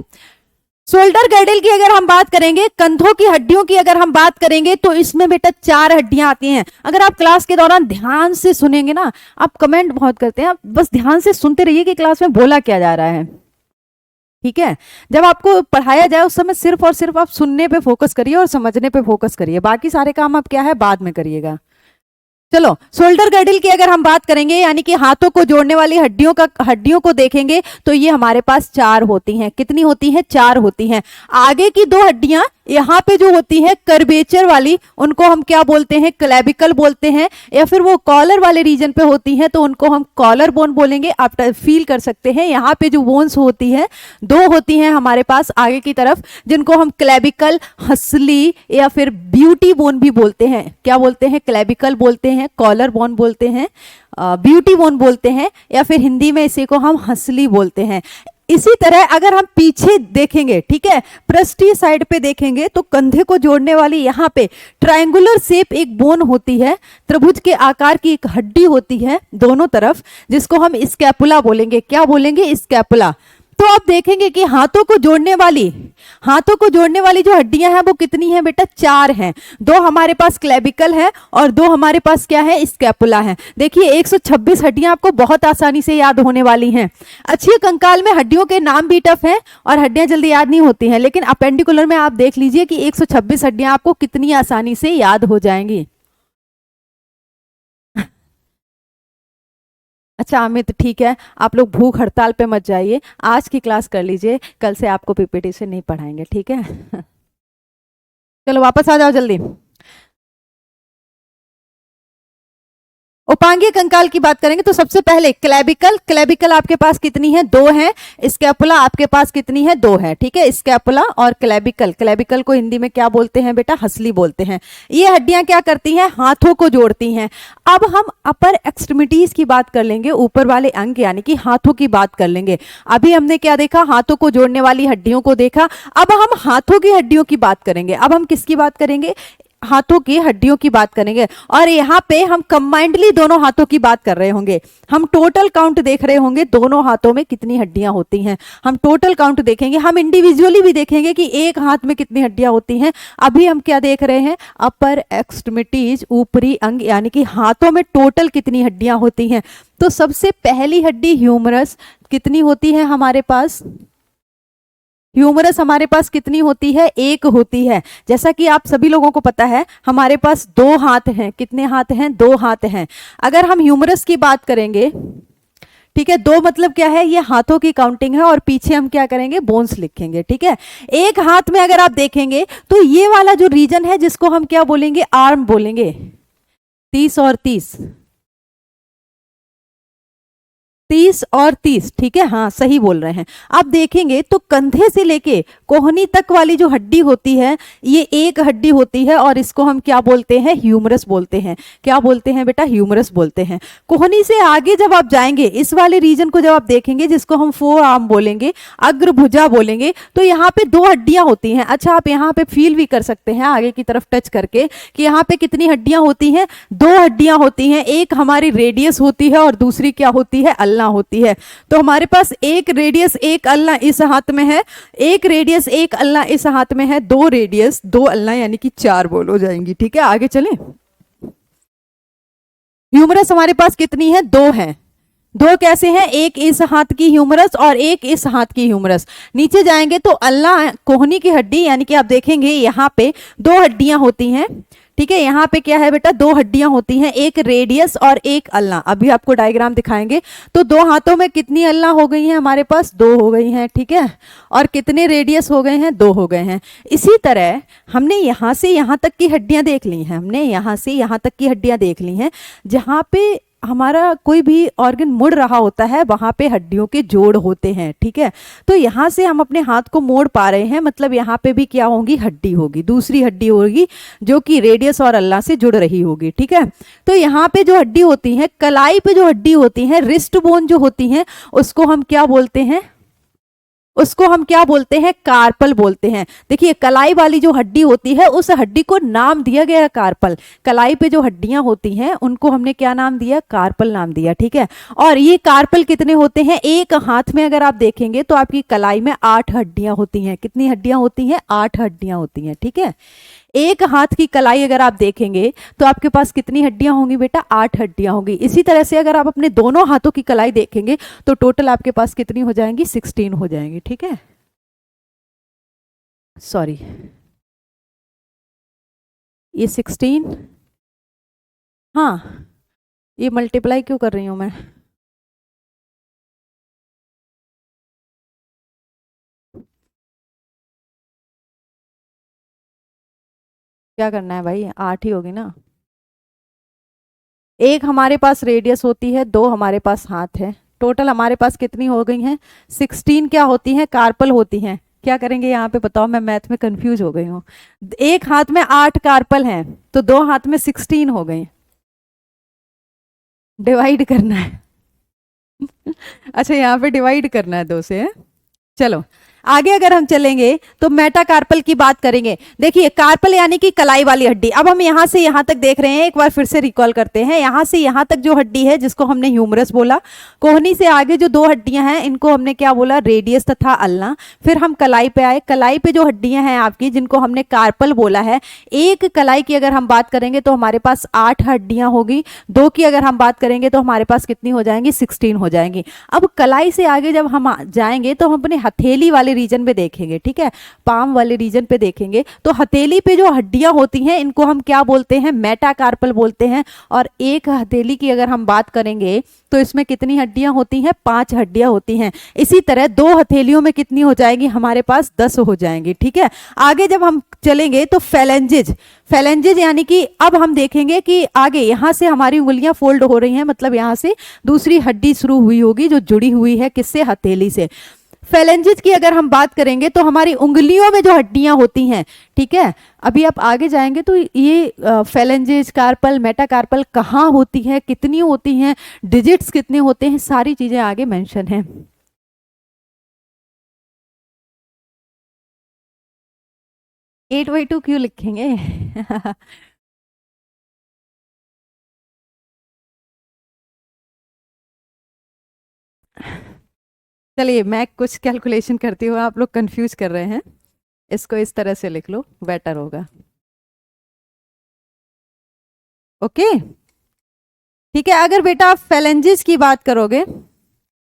शोल्डर गर्डल की अगर हम बात करेंगे, कंधों की हड्डियों की अगर हम बात करेंगे तो इसमें बेटा 4 हड्डियां आती हैं। अगर आप क्लास के दौरान ध्यान से सुनेंगे ना, आप कमेंट बहुत करते हैं, आप बस ध्यान से सुनते रहिए कि क्लास में बोला क्या जा रहा है, ठीक है। जब आपको पढ़ाया जाए उस समय सिर्फ और सिर्फ आप सुनने पे फोकस करिए और समझने पे फोकस करिए, बाकी सारे काम आप क्या है बाद में करिएगा। चलो शोल्डर गर्डल की अगर हम बात करेंगे, यानी कि हाथों को जोड़ने वाली हड्डियों को देखेंगे तो ये हमारे पास 4 होती हैं। कितनी होती हैं? 4 होती हैं। आगे की 2 हड्डियां यहाँ पे जो होती है कर्वेचर वाली, उनको हम क्या बोलते हैं? क्लेविकल बोलते हैं, या फिर वो कॉलर वाले रीजन पे होती हैं तो उनको हम कॉलर बोन बोलेंगे। आप फील कर सकते हैं यहाँ पे जो बोन्स होती है 2 होती हैं हमारे पास आगे की तरफ, जिनको हम क्लेविकल, हंसली या फिर ब्यूटी बोन भी बोलते हैं। क्या बोलते हैं? क्लेविकल बोलते हैं, कॉलर बोन बोलते हैं, ब्यूटी बोन बोलते हैं, या फिर हिंदी में इसी को हम हंसली बोलते हैं। इसी तरह अगर हम पीछे देखेंगे, ठीक है, पृष्ठीय साइड पे देखेंगे तो कंधे को जोड़ने वाली यहाँ पे ट्रायंगुलर शेप एक बोन होती है, त्रिभुज के आकार की एक हड्डी होती है दोनों तरफ, जिसको हम स्कैपुला बोलेंगे। क्या बोलेंगे? स्कैपुला। तो आप देखेंगे कि हाथों को जोड़ने वाली जो हड्डियां हैं वो कितनी हैं बेटा? 4 हैं। 2 हमारे पास क्लेविकल है और 2 हमारे पास क्या है? स्कैपुला है। देखिए 126 हड्डियां आपको बहुत आसानी से याद होने वाली हैं। अच्छे कंकाल में हड्डियों के नाम भी टफ हैं और हड्डियां जल्दी याद नहीं होती हैं, लेकिन अपेंडिकुलर में आप देख लीजिए कि 126 हड्डियां आपको कितनी आसानी से याद हो जाएंगी। अच्छा अमित ठीक है, आप लोग भूख हड़ताल पे मत जाइए, आज की क्लास कर लीजिए, कल से आपको पीपीटी से नहीं पढ़ाएंगे, ठीक है। चलो वापस आ जाओ जल्दी। उपांगीय कंकाल की बात करेंगे तो सबसे पहले क्लेबिकल, क्लेबिकल आपके पास कितनी है? 2 है। स्कैपुला आपके पास कितनी है? 2 है। ठीक है, स्कैपुला और क्लेबिकल, क्लेबिकल को हिंदी में क्या बोलते हैं बेटा? हंसली बोलते हैं। ये हड्डियां क्या करती हैं? हाथों को जोड़ती हैं। अब हम अपर एक्सट्रीमिटीज की बात कर लेंगे, ऊपर वाले अंग यानी कि हाथों की बात कर लेंगे। अभी हमने क्या देखा? हाथों को जोड़ने वाली हड्डियों को देखा। अब हम हाथों की हड्डियों की बात करेंगे। अब हम किसकी बात करेंगे? हाथों की हड्डियों की बात करेंगे। और यहाँ पे हम कंबाइंडली दोनों हाथों की बात कर रहे होंगे। हम टोटल काउंट देख रहे होंगे दोनों हाथों में कितनी हड्डियां होती हैं। हम टोटल काउंट देखेंगे, हम इंडिविजुअली भी देखेंगे कि एक हाथ में कितनी हड्डियां होती हैं। अभी हम क्या देख रहे हैं? अपर एक्सट्रीमिटीज, ऊपरी अंग यानी कि हाथों में टोटल कितनी हड्डियां होती हैं। तो सबसे पहली हड्डी ह्यूमरस कितनी होती है हमारे पास? ह्यूमरस हमारे पास कितनी होती है? 1 होती है। जैसा कि आप सभी लोगों को पता है हमारे पास 2 हाथ हैं। कितने हाथ हैं? 2 हाथ हैं। अगर हम ह्यूमरस की बात करेंगे, ठीक है, 2 मतलब क्या है? ये हाथों की काउंटिंग है और पीछे हम क्या करेंगे? बोन्स लिखेंगे। ठीक है, एक हाथ में अगर आप देखेंगे तो ये वाला जो रीजन है जिसको हम क्या बोलेंगे? आर्म बोलेंगे। 30 और 30, 30 और 30, ठीक है, हाँ सही बोल रहे हैं। आप देखेंगे तो कंधे से लेके कोहनी तक वाली जो हड्डी होती है ये एक हड्डी होती है और इसको हम क्या बोलते हैं? ह्यूमरस बोलते हैं। क्या बोलते हैं बेटा? ह्यूमरस बोलते हैं। कोहनी से आगे जब आप जाएंगे, इस वाले रीजन को जब आप देखेंगे जिसको हम फोर आर्म बोलेंगे, अग्रभुजा बोलेंगे, तो यहाँ पे 2 हड्डियां होती हैं। अच्छा, आप यहाँ पे फील भी कर सकते हैं आगे की तरफ टच करके कि यहाँ पे कितनी हड्डियां होती हैं? 2 हड्डियां होती हैं। एक हमारी रेडियस होती है और दूसरी क्या होती है? अल्ना होती है। तो हमारे पास एक रेडियस एक अल्ना इस हाथ में है, एक रेडियस एक अल्ना इस हाथ में है, 2 रेडियस 2 अल्ना यानी कि 4 बोल हो जाएंगी। ठीक है, आगे चलें। ह्यूमरस हमारे पास कितनी है? 2 है। 2 कैसे हैं? एक इस हाथ की ह्यूमरस और एक इस हाथ की ह्यूमरस। नीचे जाएंगे तो अल्ना कोहनी की हड्डी यानी कि आप देखेंगे यहाँ पे 2 हड्डियां होती हैं। ठीक है, यहाँ पे क्या है बेटा? 2 हड्डियां होती हैं, एक रेडियस और एक अल्ना। अभी आपको डायग्राम दिखाएंगे। तो 2 हाथों में कितनी अल्ना हो गई हैं हमारे पास? 2 हो गई हैं। ठीक है, और कितने रेडियस हो गए हैं? 2 हो गए हैं। इसी तरह हमने यहाँ से यहाँ तक की हड्डियां देख ली हैं। हमने यहाँ से यहाँ तक की हड्डियां देख ली हैं। जहाँ पे हमारा कोई भी ऑर्गन मुड़ रहा होता है वहां पे हड्डियों के जोड़ होते हैं। ठीक है, तो यहाँ से हम अपने हाथ को मोड़ पा रहे हैं, मतलब यहाँ पे भी क्या होगी? हड्डी होगी, दूसरी हड्डी होगी जो कि रेडियस और अल्ना से जुड़ रही होगी। ठीक है, तो यहाँ पे जो हड्डी होती है, कलाई पे जो हड्डी होती है, रिस्ट बोन जो होती है, उसको हम क्या बोलते हैं? उसको हम क्या बोलते हैं? कार्पल बोलते हैं। देखिए, कलाई वाली जो हड्डी होती है उस हड्डी को नाम दिया गया कार्पल। कलाई पे जो हड्डियां होती हैं उनको हमने क्या नाम दिया? कार्पल नाम दिया। ठीक है, और ये कार्पल कितने होते हैं? एक हाथ में अगर आप देखेंगे तो आपकी कलाई में 8 हड्डियां होती हैं। कितनी हड्डियां होती हैं? 8 हड्डियां होती हैं। ठीक है, एक हाथ की कलाई अगर आप देखेंगे तो आपके पास कितनी हड्डियां होंगी बेटा? 8 हड्डियां होंगी। इसी तरह से अगर आप अपने दोनों हाथों की कलाई देखेंगे तो टोटल आपके पास कितनी हो जाएंगी? 16 हो जाएंगी। ठीक है, सॉरी, ये 16, हाँ ये मल्टीप्लाई क्यों कर रही हूं मैं? क्या करना है भाई? 8 ही होगी ना। एक हमारे पास रेडियस होती है, 2 हमारे पास हाथ है, टोटल हमारे पास कितनी हो गई हैं? 16 क्या होती हैं? कार्पल होती हैं। क्या करेंगे यहाँ पे बताओ? मैं मैथ में कंफ्यूज हो गई हूँ। एक हाथ में 8 कार्पल हैं तो 2 हाथ में 16 हो गई। डिवाइड करना है अच्छा, यहाँ पे डिवाइड करना है 2 से। चलो आगे अगर हम चलेंगे तो मेटाकार्पल की बात करेंगे। देखिए, कार्पल यानी कि कलाई वाली हड्डी। अब हम यहां से यहां तक देख रहे हैं, एक बार फिर से रिकॉल करते हैं। यहां से यहां तक जो हड्डी है जिसको हमने ह्यूमरस बोला, कोहनी से आगे जो 2 हड्डियां हैं इनको हमने क्या बोला? रेडियस तथा अल्ना। फिर हम कलाई पे आए, कलाई पे जो हड्डियां हैं आपकी जिनको हमने कार्पल बोला है, एक कलाई की अगर हम बात करेंगे तो हमारे पास 8 हड्डियां होगी, 2 की अगर हम बात करेंगे तो हमारे पास कितनी हो जाएंगी? 16 हो जाएंगी। अब कलाई से आगे जब हम जाएंगे तो हम अपने हथेली वाले वाले रीजन पे देखेंगे, ठीक है, पाम वाले रीजन पे देखेंगे तो हथेली पे जो हड्डियां होती हैं इनको हम क्या बोलते हैं, मेटाकार्पल बोलते हैं। और एक हथेली की अगर हम बात करेंगे तो इसमें कितनी हड्डियां होती हैं, 5 हड्डियां होती हैं। इसी तरह 2 हथेलियों में कितनी हो जाएगी, हमारे पास 10 हो जाएंगी, ठीक है। आगे जब हम चलेंगे तो फेलेंजेज, फेलेंजेज यानी कि अब हम देखेंगे कि आगे यहां से हमारी उंगलियां फोल्ड हो रही हैं, मतलब यहां से दूसरी हड्डी शुरू हुई होगी जो जुड़ी हुई है किससे, हथेली से। फेलेंजेज की अगर हम बात करेंगे तो हमारी उंगलियों में जो हड्डियां होती हैं, ठीक है, अभी आप आगे जाएंगे तो ये फेलेंजेज, कार्पल, मेटाकार्पल कहाँ होती है, कितनी होती हैं, डिजिट्स कितने होते हैं, सारी चीजें आगे मेंशन है। 8/2 क्यों लिखेंगे? चलिए मैं कुछ कैलकुलेशन करती हूँ, आप लोग कंफ्यूज कर रहे हैं, इसको इस तरह से लिख लो, बेटर होगा। ओके, ठीक है। अगर बेटा आप फेलेंजेस की बात करोगे,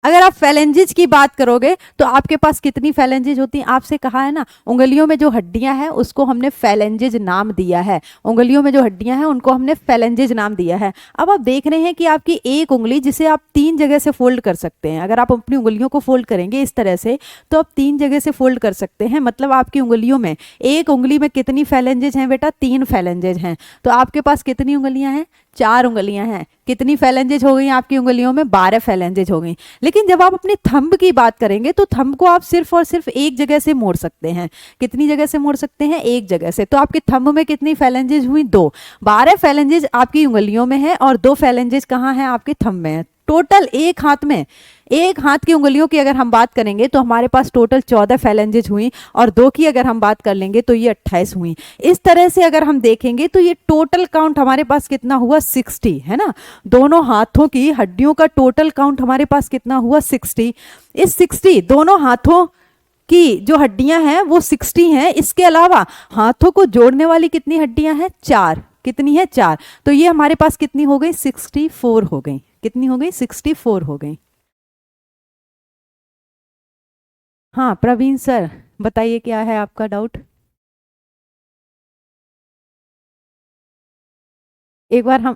अगर आप फेलेंजेज की बात करोगे तो आपके पास कितनी फेलेंजेज होती हैं, आपसे कहा है ना, उंगलियों में जो हड्डियां हैं उसको हमने फेलेंजेज नाम दिया है, उंगलियों में जो हड्डियां हैं उनको हमने फेलेंजेज नाम दिया है। अब आप देख रहे हैं कि आपकी एक उंगली जिसे आप 3 जगह से फोल्ड कर सकते हैं, अगर आप अपनी उंगलियों को फोल्ड करेंगे इस तरह से तो आप 3 जगह से फोल्ड कर सकते हैं, मतलब आपकी उंगलियों में, एक उंगली में कितनी फेलेंजेज हैं बेटा, 3 फेलेंजेज हैं। तो आपके पास कितनी उंगलियां हैं, 4 उंगलियां हैं। कितनी फेलेंजेज हो गई आपकी उंगलियों में, 12 फेलेंजेज हो गई। लेकिन जब आप अपने थंब की बात करेंगे तो थंब को आप सिर्फ और सिर्फ एक जगह से मोड़ सकते हैं। कितनी जगह से मोड़ सकते हैं, एक जगह से। तो आपके थंब में कितनी फेलेंजेज हुई, 2। 12 फेलेंजेज आपकी उंगलियों में है और 2 फेलेंजेज कहाँ है, आपके थंब में है। टोटल एक हाथ में, एक हाथ की उंगलियों की अगर हम बात करेंगे तो हमारे पास टोटल 14 फेलेंजेज हुई, और 2 की अगर हम बात कर लेंगे तो ये 28 हुई। इस तरह से अगर हम देखेंगे तो ये टोटल काउंट हमारे पास कितना हुआ, 60, है ना। दोनों हाथों की हड्डियों का टोटल काउंट हमारे पास कितना हुआ, 60। इस 60 दोनों हाथों की जो हड्डियां हैं वो 60 हैं। इसके अलावा हाथों को जोड़ने वाली कितनी हड्डियां हैं, 4। कितनी है, 4। तो ये हमारे पास कितनी हो गई, 64 हो गई। कितनी हो गई, 64 हो गई। हाँ प्रवीण सर, बताइए क्या है आपका डाउट। एक बार हम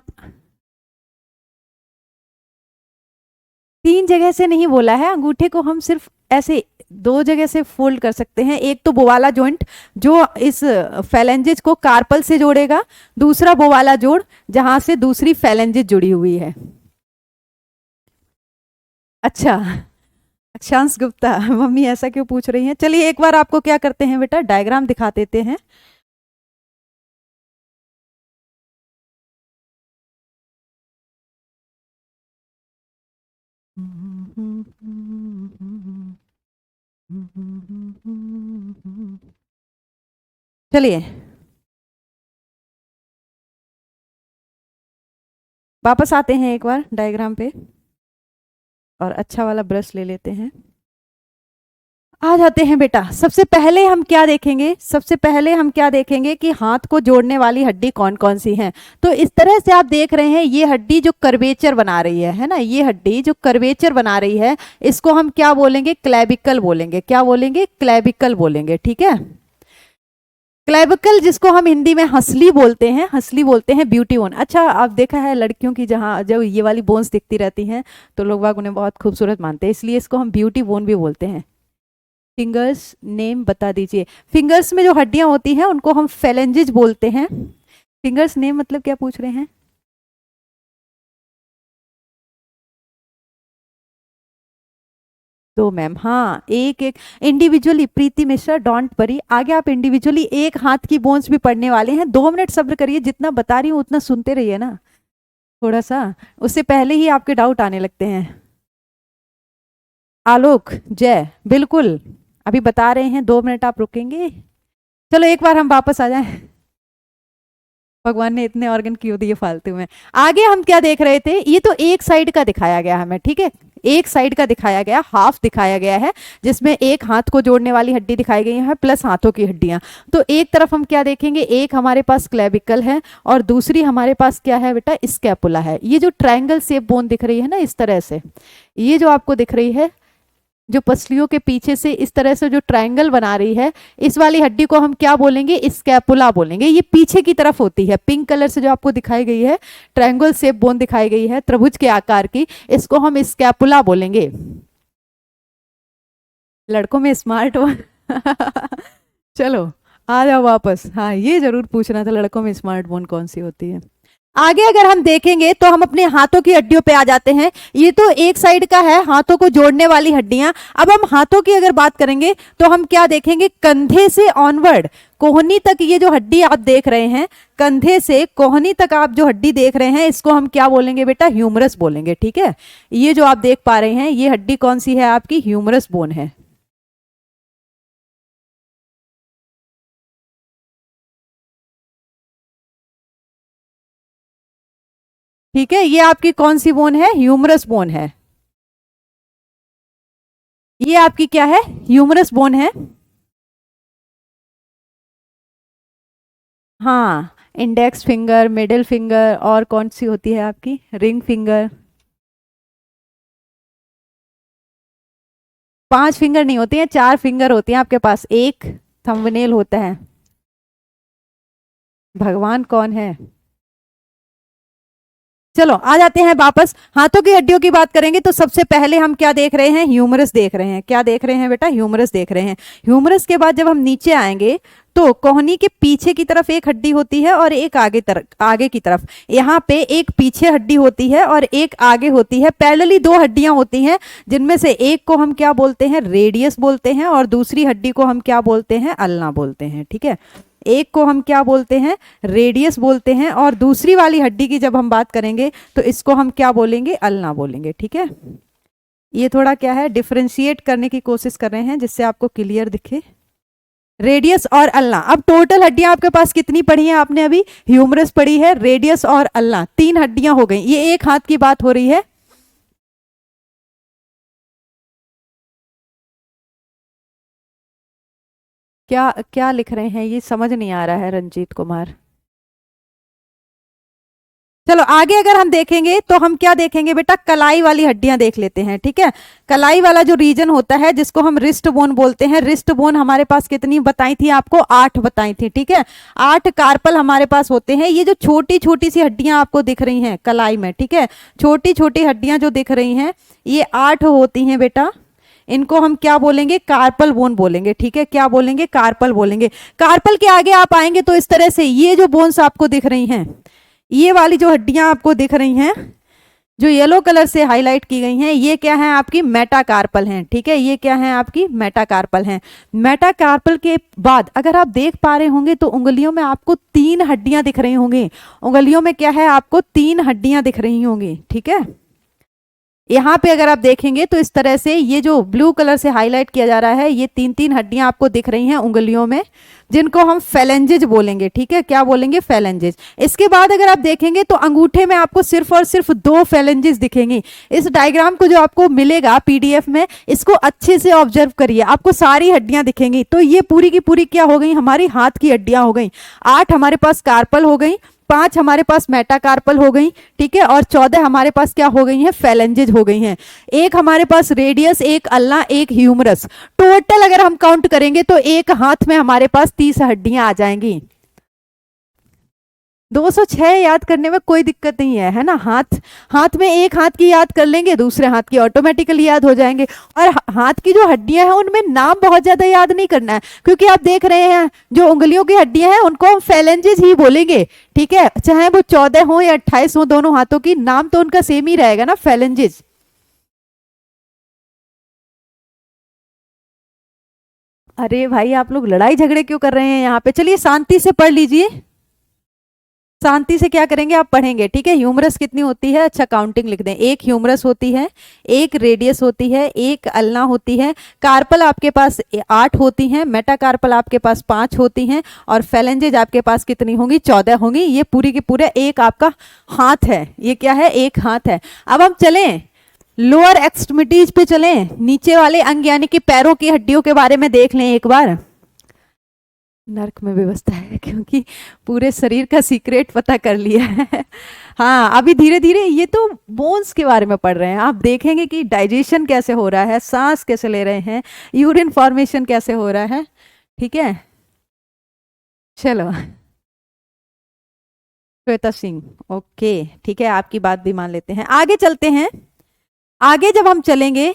3 जगह से नहीं बोला है, अंगूठे को हम सिर्फ ऐसे 2 जगह से फोल्ड कर सकते हैं। एक तो वो वाला जॉइंट जो इस फेलेंजेज को कार्पल से जोड़ेगा, दूसरा वो वाला जोड़ जहां से दूसरी फेलेंजेज जुड़ी हुई है। अच्छा, अक्षांश गुप्ता, मम्मी ऐसा क्यों पूछ रही हैं। चलिए एक बार आपको क्या करते हैं बेटा, डायग्राम दिखा देते हैं। चलिए वापस आते हैं एक बार डायग्राम पे, और अच्छा वाला ब्रश ले लेते हैं। आ जाते हैं बेटा, सबसे पहले हम क्या देखेंगे, सबसे पहले हम क्या देखेंगे कि हाथ को जोड़ने वाली हड्डी कौन कौन सी हैं। तो इस तरह से आप देख रहे हैं ये हड्डी जो कर्वेचर बना रही है ना, ये हड्डी जो कर्वेचर बना रही है इसको हम क्या बोलेंगे, क्लेविकल बोलेंगे। क्या बोलेंगे, क्लेविकल बोलेंगे, ठीक है। क्लेविकल जिसको हम हिंदी में हंसली बोलते हैं, हंसली बोलते हैं, ब्यूटी बोन। अच्छा आप देखा है लड़कियों की जहाँ जब ये वाली बोन्स दिखती रहती हैं तो लोग बाग उन्हें बहुत खूबसूरत मानते हैं, इसलिए इसको हम ब्यूटी बोन भी बोलते हैं। फिंगर्स नेम बता दीजिए। फिंगर्स में जो हड्डियां होती हैं उनको हम फेलेंजेज बोलते हैं। फिंगर्स नेम मतलब क्या पूछ रहे हैं, तो मैम हाँ, एक एक individually, Preeti Mishra don't worry, आगे आप इंडिविजुअली एक हाथ की बोन्स भी पढ़ने वाले हैं। 2 मिनट सब्र करिए, जितना बता रही हूँ उतना सुनते रहिए ना थोड़ा सा, उससे पहले ही आपके डाउट आने लगते हैं। आलोक जय, बिल्कुल अभी बता रहे हैं, 2 मिनट आप रुकेंगे। चलो एक बार हम वापस आ जाएं, भगवान ने इतने ऑर्गन क्यों दिए फालतू में। आगे हम क्या देख रहे थे, ये तो एक साइड का दिखाया गया हमें, ठीक है, एक साइड का दिखाया गया, हाफ दिखाया गया है, जिसमें एक हाथ को जोड़ने वाली हड्डी दिखाई गई है प्लस हाथों की हड्डियां। तो एक तरफ हम क्या देखेंगे, एक हमारे पास क्लेविकल है और दूसरी हमारे पास क्या है बेटा, स्कैपुला है। ये जो ट्रायंगल शेप बोन दिख रही है ना इस तरह से, ये जो आपको दिख रही है जो पसलियों के पीछे से इस तरह से जो ट्रायंगल बना रही है, इस वाली हड्डी को हम क्या बोलेंगे? स्कैपुला बोलेंगे। ये पीछे की तरफ होती है, पिंक कलर से जो आपको दिखाई गई है, ट्रायंगल शेप बोन दिखाई गई है त्रिभुज के आकार की, इसको हम स्कैपुला बोलेंगे। लड़कों में स्मार्ट हो चलो आ जाओ वापस। हाँ, ये जरूर पूछना था, लड़कों में स्मार्ट बोन कौन सी होती है। आगे अगर हम देखेंगे तो हम अपने हाथों की हड्डियों पे आ जाते हैं। ये तो एक साइड का है, हाथों को जोड़ने वाली हड्डियां। अब हम हाथों की अगर बात करेंगे तो हम क्या देखेंगे? कंधे से ऑनवर्ड कोहनी तक ये जो हड्डी आप देख रहे हैं, कंधे से कोहनी तक आप जो हड्डी देख रहे हैं, इसको हम क्या बोलेंगे बेटा? ह्यूमरस बोलेंगे। ठीक है, ये जो आप देख पा रहे हैं, ये हड्डी कौन सी है? आपकी ह्यूमरस बोन है। ठीक है, ये आपकी कौन सी बोन है? ह्यूमरस बोन है। ये आपकी क्या है? ह्यूमरस बोन है। हाँ, इंडेक्स फिंगर, मिडिल फिंगर, और कौन सी होती है आपकी? Ring finger. 5 फिंगर नहीं होती हैं, 4 फिंगर होती हैं आपके पास। एक थंबनेल होता है। भगवान कौन है? चलो आ जाते हैं वापस। हाथों की हड्डियों की बात करेंगे तो सबसे पहले हम क्या देख रहे हैं? ह्यूमरस देख रहे हैं। क्या देख रहे हैं बेटा? ह्यूमरस देख रहे हैं। ह्यूमरस के बाद जब हम नीचे आएंगे तो कोहनी के पीछे की तरफ एक हड्डी होती है और एक आगे की तरफ। यहाँ पे एक पीछे हड्डी होती है और एक आगे होती है। पैरेलली 2 हड्डियां होती हैं, जिनमें से एक को हम क्या बोलते हैं? रेडियस बोलते हैं, और दूसरी हड्डी को हम क्या बोलते हैं? अल्ना बोलते हैं। ठीक है, एक को हम क्या बोलते हैं? रेडियस बोलते हैं, और दूसरी वाली हड्डी की जब हम बात करेंगे तो इसको हम क्या बोलेंगे? अल्ना बोलेंगे। ठीक है, ये थोड़ा क्या है, डिफरेंशिएट करने की कोशिश कर रहे हैं जिससे आपको क्लियर दिखे। रेडियस और अल्ना। अब टोटल हड्डियां आपके पास कितनी पड़ी हैं? आपने अभी ह्यूमरस पड़ी है, रेडियस और अल्ना, 3 हड्डियां हो गई। ये एक हाथ की बात हो रही है। क्या क्या लिख रहे हैं? ये समझ नहीं आ रहा है रंजीत कुमार। चलो आगे अगर हम देखेंगे तो हम क्या देखेंगे बेटा? कलाई वाली हड्डियां देख लेते हैं। ठीक है, कलाई वाला जो रीजन होता है जिसको हम रिस्ट बोन बोलते हैं। रिस्ट बोन हमारे पास कितनी बताई थी आपको? 8 बताई थी। ठीक है, 8 कार्पल हमारे पास होते हैं। ये जो छोटी छोटी सी हड्डियां आपको दिख रही हैं कलाई में, ठीक है, छोटी छोटी हड्डियां जो दिख रही हैं, ये 8 होती हैं बेटा। इनको हम क्या बोलेंगे? कार्पल बोन बोलेंगे। ठीक है, क्या बोलेंगे? कार्पल बोलेंगे। कार्पल के आगे आप आएंगे तो इस तरह से ये जो बोन्स आपको दिख रही हैं, ये वाली जो हड्डियां आपको दिख रही हैं, जो येलो कलर से हाईलाइट की गई हैं, ये क्या है? आपकी मेटाकार्पल हैं। ठीक है, ये क्या है? आपकी मेटाकार्पल हैं। मेटाकार्पल के बाद अगर आप देख पा रहे होंगे तो उंगलियों में आपको 3 हड्डियां दिख रही होंगी। उंगलियों में क्या है? आपको 3 हड्डियां दिख रही होंगी। ठीक है, यहाँ पे अगर आप देखेंगे तो इस तरह से ये जो ब्लू कलर से हाईलाइट किया जा रहा है, ये 3 हड्डियां आपको दिख रही हैं उंगलियों में, जिनको हम फेलेंजेज बोलेंगे। ठीक है, क्या बोलेंगे? फेलेंजेज। इसके बाद अगर आप देखेंगे तो अंगूठे में आपको सिर्फ और सिर्फ 2 फेलेंजेज दिखेंगी। इस डायग्राम को जो आपको मिलेगा पीडीएफ में, इसको अच्छे से ऑब्जर्व करिए, आपको सारी हड्डियां दिखेंगी। तो ये पूरी की पूरी क्या हो गई? हमारी हाथ की हड्डियां हो गई। 8 हमारे पास कार्पल हो गई, 5 हमारे पास मेटाकार्पल हो गई। ठीक है, और 14 हमारे पास क्या हो गई हैं? फेलेंजेज हो गई हैं। एक हमारे पास रेडियस, एक अल्ना, एक ह्यूमरस। टोटल अगर हम काउंट करेंगे तो एक हाथ में हमारे पास 30 हड्डियां आ जाएंगी। 206 याद करने में कोई दिक्कत नहीं है, है ना? हाथ हाथ में एक हाथ की याद कर लेंगे, दूसरे हाथ की ऑटोमेटिकली याद हो जाएंगे। और हाथ की जो हड्डियां हैं उनमें नाम बहुत ज्यादा याद नहीं करना है, क्योंकि आप देख रहे हैं जो उंगलियों की हड्डियां हैं उनको हम फेलेंजेस ही बोलेंगे। ठीक है, चाहे वो 14 हो या 28 हो, दोनों हाथों की नाम तो उनका सेम ही रहेगा ना, फेलेंजेस। अरे भाई, आप लोग लड़ाई झगड़े क्यों कर रहे हैं यहाँ पे? चलिए शांति से पढ़ लीजिए। शांति से क्या करेंगे? आप पढ़ेंगे। ठीक है, ह्यूमरस कितनी होती है? अच्छा, काउंटिंग लिख दें। एक ह्यूमरस होती है, एक रेडियस होती है, एक अल्ना होती है, कार्पल आपके पास 8 होती हैं, मेटाकार्पल आपके पास 5 होती हैं, और फेलेंजेज आपके पास कितनी होंगी? 14 होंगी। ये पूरी की पूरे एक आपका हाथ है। ये क्या है? एक हाथ है। अब हम चलें लोअर एक्सट्रीमिटीज पे, चलें नीचे वाले अंग यानी कि पैरों की हड्डियों के बारे में देख लें एक बार। नर्क में व्यवस्था है, क्योंकि पूरे शरीर का सीक्रेट पता कर लिया है। हाँ, अभी धीरे धीरे ये तो बोन्स के बारे में पढ़ रहे हैं, आप देखेंगे कि डाइजेशन कैसे हो रहा है, सांस कैसे ले रहे हैं, यूरिन फॉर्मेशन कैसे हो रहा है। ठीक है, चलो। श्वेता सिंह, ओके, ठीक है, आपकी बात भी मान लेते हैं, आगे चलते हैं। आगे जब हम चलेंगे,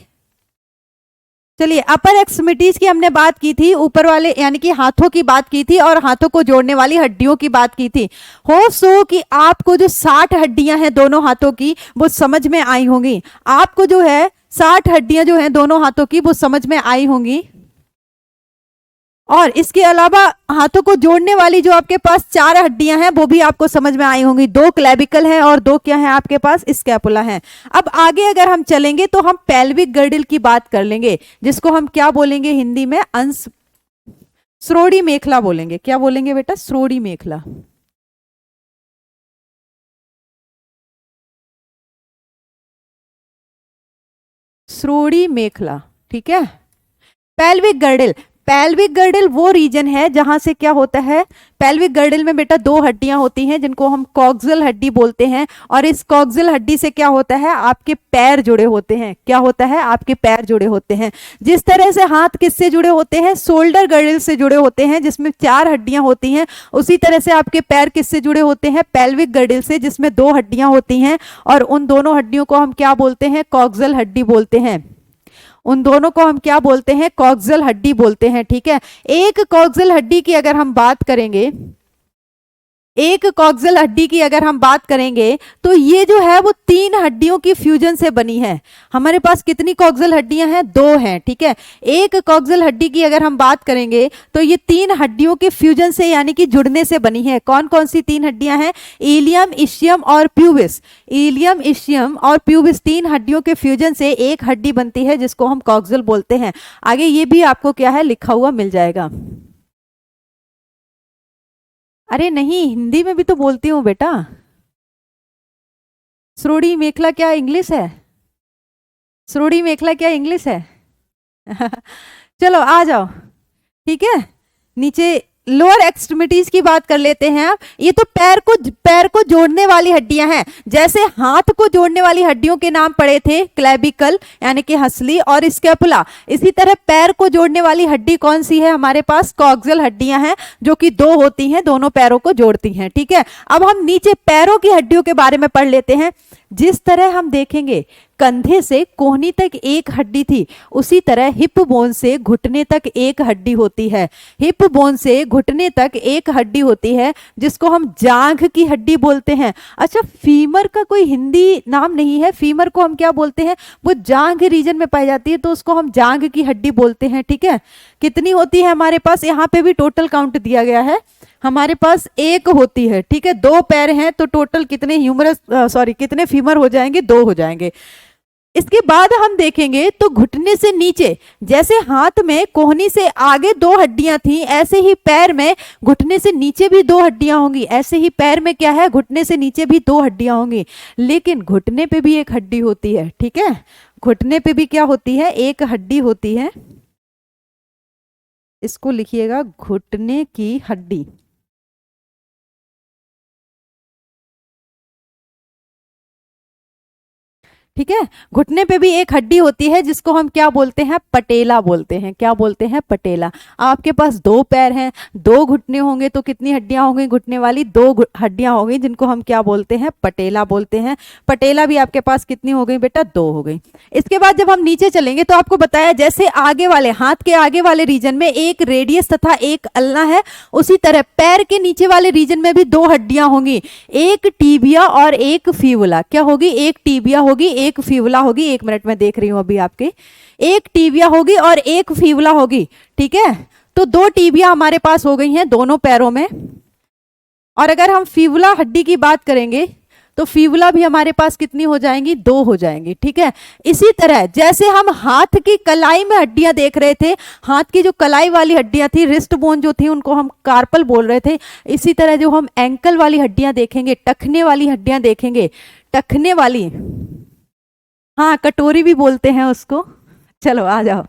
चलिए, अपर एक्सट्रीमिटीज की हमने बात की थी, ऊपर वाले यानी कि हाथों की बात की थी और हाथों को जोड़ने वाली हड्डियों की बात की थी। हो सो कि आपको जो 60 हड्डियां हैं दोनों हाथों की वो समझ में आई होंगी। आपको जो है 60 हड्डियां जो हैं दोनों हाथों की वो समझ में आई होंगी। और इसके अलावा हाथों को जोड़ने वाली जो आपके पास 4 हड्डियां हैं वो भी आपको समझ में आई होंगी। 2 क्लेविकल हैं और 2 क्या हैं आपके पास, स्कैपुला हैं। अब आगे अगर हम चलेंगे तो हम पेल्विक गर्डल की बात कर लेंगे, जिसको हम क्या बोलेंगे हिंदी में, अंश श्रोणी मेखला बोलेंगे। क्या बोलेंगे बेटा, श्रोणी मेखला। श्रोणी मेखला, ठीक है। पेल्विक गर्डल, पेल्विक गर्डल वो रीजन है जहां से क्या होता है, पेल्विक गर्डल में बेटा 2 हड्डियां होती हैं जिनको हम कॉक्सियल हड्डी बोलते हैं। और इस कॉक्सियल हड्डी से क्या होता है, आपके पैर जुड़े होते हैं। क्या होता है, आपके पैर जुड़े होते हैं। जिस तरह से हाथ किससे जुड़े होते हैं, शोल्डर गर्डल से जुड़े होते हैं जिसमें 4 हड्डियां होती हैं, उसी तरह से आपके पैर किससे जुड़े होते हैं, पेल्विक गर्डल से, जिसमें 2 हड्डियां होती हैं। और उन दोनों हड्डियों को हम क्या बोलते हैं, कॉक्सियल हड्डी बोलते हैं। उन दोनों को हम क्या बोलते हैं, कॉक्सियल हड्डी बोलते हैं। ठीक है, एक कॉक्सियल हड्डी की अगर हम बात करेंगे, एक कॉक्सियल हड्डी की अगर हम बात करेंगे तो ये जो है वो 3 हड्डियों की फ्यूजन से बनी है। हमारे पास कितनी कॉक्सियल हड्डियां हैं, 2 हैं। ठीक है, एक कॉक्सियल हड्डी की अगर हम बात करेंगे तो ये 3 हड्डियों के फ्यूजन से यानी कि जुड़ने से बनी है। कौन कौन सी 3 हड्डियां हैं, इलियम, इशियम और प्यूबिस। इलियम, इशियम और प्यूबिस 3 हड्डियों के फ्यूजन से एक हड्डी बनती है जिसको हम कॉक्सियल बोलते हैं। आगे ये भी आपको क्या है लिखा हुआ मिल जाएगा। अरे नहीं, हिंदी में भी तो बोलती हूँ बेटा। श्रोणी मेखला क्या इंग्लिश है, श्रोणी मेखला क्या इंग्लिश है। चलो आ जाओ, ठीक है। नीचे लोअर एक्सट्रीमिटीज की बात कर लेते हैं। ये तो पैर को जोड़ने वाली हड्डियां हैं। जैसे हाथ को जोड़ने वाली हड्डियों के नाम पड़े थे क्लेविकल यानी कि हंसली और स्कैपुला, इसी तरह पैर को जोड़ने वाली हड्डी कौन सी है हमारे पास, कॉक्सियल हड्डियां हैं जो कि 2 होती हैं, दोनों पैरों को जोड़ती हैं। ठीक है, अब हम नीचे पैरों की हड्डियों के बारे में पढ़ लेते हैं। जिस तरह हम देखेंगे कंधे से कोहनी तक एक हड्डी थी, उसी तरह हिप बोन से घुटने तक एक हड्डी होती है। हिप बोन से घुटने तक एक हड्डी होती है जिसको हम जांघ की हड्डी बोलते हैं। अच्छा, फीमर का कोई हिंदी नाम नहीं है, फीमर को हम क्या बोलते हैं, वो जांघ रीजन में पाई जाती है तो उसको हम जांघ की हड्डी बोलते हैं। ठीक है, कितनी होती है हमारे पास, यहाँ पे भी टोटल काउंट दिया गया है, हमारे पास 1 होती है। ठीक है, 2 पैर हैं तो टोटल कितने ह्यूमरस कितने फीमर हो जाएंगे, 2 हो जाएंगे। इसके बाद हम देखेंगे तो घुटने से नीचे, जैसे हाथ में कोहनी से आगे 2 हड्डियां थी, ऐसे ही पैर में घुटने से नीचे भी 2 हड्डियां होंगी। ऐसे ही पैर में क्या है, घुटने से नीचे भी 2 हड्डियां होंगी। लेकिन घुटने पे भी एक हड्डी होती है। ठीक है, घुटने पे भी क्या होती है, एक हड्डी होती है। इसको लिखिएगा, घुटने की हड्डी। ठीक है, घुटने पे भी एक हड्डी होती है जिसको हम क्या बोलते हैं, पटेला बोलते हैं। क्या बोलते हैं, पटेला। आपके पास 2 पैर हैं, 2 घुटने होंगे तो कितनी हड्डियां होंगी, घुटने वाली 2 हड्डियां होंगी जिनको हम क्या बोलते हैं, पटेला बोलते हैं। पटेला भी आपके पास कितनी हो गई बेटा, 2 हो गई। इसके बाद जब हम नीचे चलेंगे तो आपको बताया जैसे आगे वाले हाथ के आगे वाले रीजन में एक रेडियस तथा एक अल्ना है, उसी तरह पैर के नीचे वाले रीजन में भी 2 हड्डियां होंगी, एक टीबिया और एक फीवुला। क्या होगी, एक टीबिया होगी, एक फीवुला होगी। 1 मिनट में देख रही हूं अभी आपके, एक टीबिया होगी और एक फीवुला होगी। ठीक है, तो 2 टीबिया हमारे पास हो गई हैं दोनों पैरों में। और अगर हम फीवुला हड्डी की बात करेंगे तो फीवुला भी हमारे पास कितनी हो जाएंगी, 2 हो जाएंगी। ठीक है, इसी तरह जैसे हम हाथ की कलाई में हड्डियां देख रहे थे, हाथ की जो कलाई वाली हड्डियां थी, रिस्ट बोन जो थी, उनको हम कार्पल बोल रहे थे। इसी तरह जो हम एंकल वाली हड्डियां देखेंगे, टखने वाली हड्डियां देखेंगे, टखने वाली, हाँ कटोरी भी बोलते हैं उसको। चलो आ जाओ,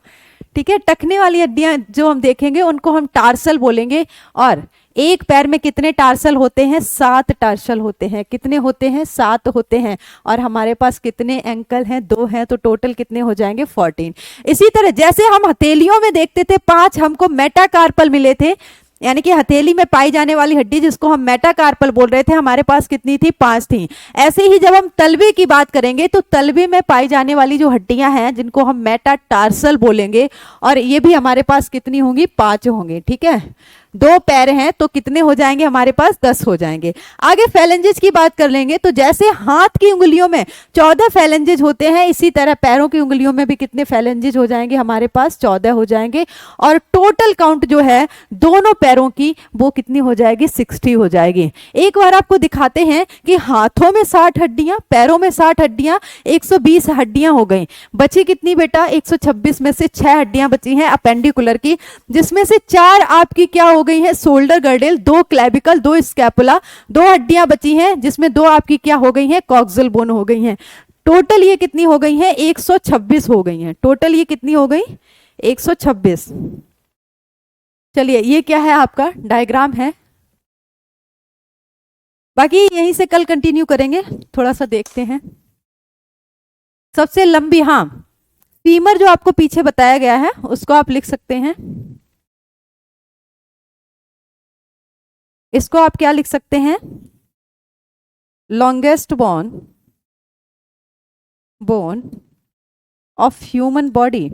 ठीक है। टखने वाली हड्डियां जो हम देखेंगे उनको हम टार्सल बोलेंगे। और एक पैर में कितने टार्सल होते हैं? 7 टार्सल होते हैं। कितने होते हैं? 7 होते हैं। और हमारे पास कितने एंकल हैं? 2 हैं। तो टोटल कितने हो जाएंगे? 14। इसी तरह जैसे हम हथेलियों में देखते थे 5 हमको मेटाकार्पल मिले थे, यानी कि हथेली में पाई जाने वाली हड्डी जिसको हम मेटाकार्पल बोल रहे थे, हमारे पास कितनी थी? 5 थी। ऐसे ही जब हम तलवे की बात करेंगे तो तलवे में पाई जाने वाली जो हड्डियां हैं जिनको हम मेटाटार्सल बोलेंगे, और ये भी हमारे पास कितनी होंगी? 5 होंगी। ठीक है। 2 पैर हैं तो कितने हो जाएंगे हमारे पास? 10 हो जाएंगे। आगे फैलेंजेस की बात कर लेंगे तो जैसे हाथ की उंगलियों में 14 फैलेंजेस होते हैं, इसी तरह पैरों की उंगलियों में भी कितने फैलेंजेस हो जाएंगे हमारे पास? 14 हो जाएंगे। और टोटल काउंट जो है दोनों पैरों की वो कितनी हो जाएगी? 60 हो जाएगी। एक बार आपको दिखाते हैं कि हाथों में 60 हड्डियां, पैरों में 60 हड्डियां, 120 हड्डियां हो गई। बची कितनी बेटा? 126 में से 6 हड्डियां बची हैं अपेंडिकुलर की, जिसमें से 4 आपकी क्या हो गई है? शोल्डर गर्डेल, 2 क्लेविकल, 2 स्कैपुला, 2 हड्डियां बची हैं जिसमें 2 आपकी क्या हो गई हैं? कॉक्सियल बोन हो गई हैं। टोटल ये कितनी हो गई हैं? 126 हो गई हैं। टोटल ये कितनी हो गई? 126। चलिए ये क्या है? आपका डायग्राम है। बाकी यहीं से कल कंटिन्यू करेंगे। थोड़ा सा देखते हैं। सबसे लंबी, हाँ, फीमर जो आपको पीछे बताया गया है उसको आप लिख सकते हैं। इसको आप क्या लिख सकते हैं? Longest bone of human body.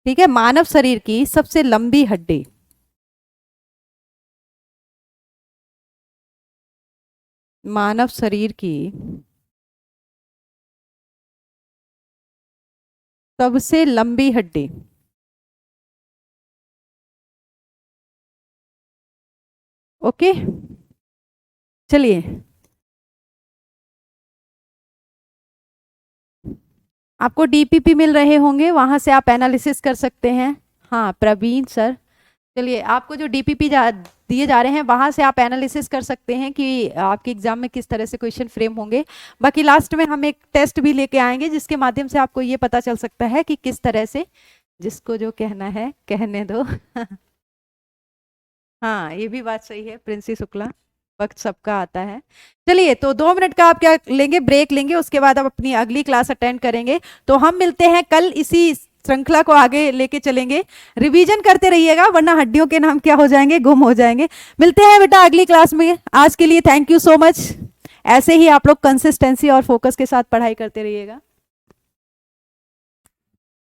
ठीक है। मानव शरीर की सबसे लंबी हड्डी, मानव शरीर की सबसे लंबी हड्डी। ओके, चलिए आपको डीपीपी मिल रहे होंगे, वहां से आप एनालिसिस कर सकते हैं। हाँ प्रवीण सर, चलिए आपको जो डीपीपी दिए जा रहे हैं वहां से आप एनालिसिस कर सकते हैं कि आपके एग्जाम में किस तरह से क्वेश्चन फ्रेम होंगे। बाकी लास्ट में हम एक टेस्ट भी लेके आएंगे जिसके माध्यम से आपको ये पता चल सकता है कि किस तरह से, जिसको जो कहना है कहने दो। हाँ ये भी बात सही है प्रिंसी शुक्ला, वक्त सबका आता है। चलिए तो 2 मिनट का आप क्या लेंगे? ब्रेक लेंगे, उसके बाद आप अपनी अगली क्लास अटेंड करेंगे। तो हम मिलते हैं कल, इसी श्रृंखला को आगे लेके चलेंगे। रिवीजन करते रहिएगा वरना हड्डियों के नाम क्या हो जाएंगे? गुम हो जाएंगे। मिलते हैं बेटा अगली क्लास में। आज के लिए थैंक यू सो मच। ऐसे ही आप लोग कंसिस्टेंसी और फोकस के साथ पढ़ाई करते रहिएगा।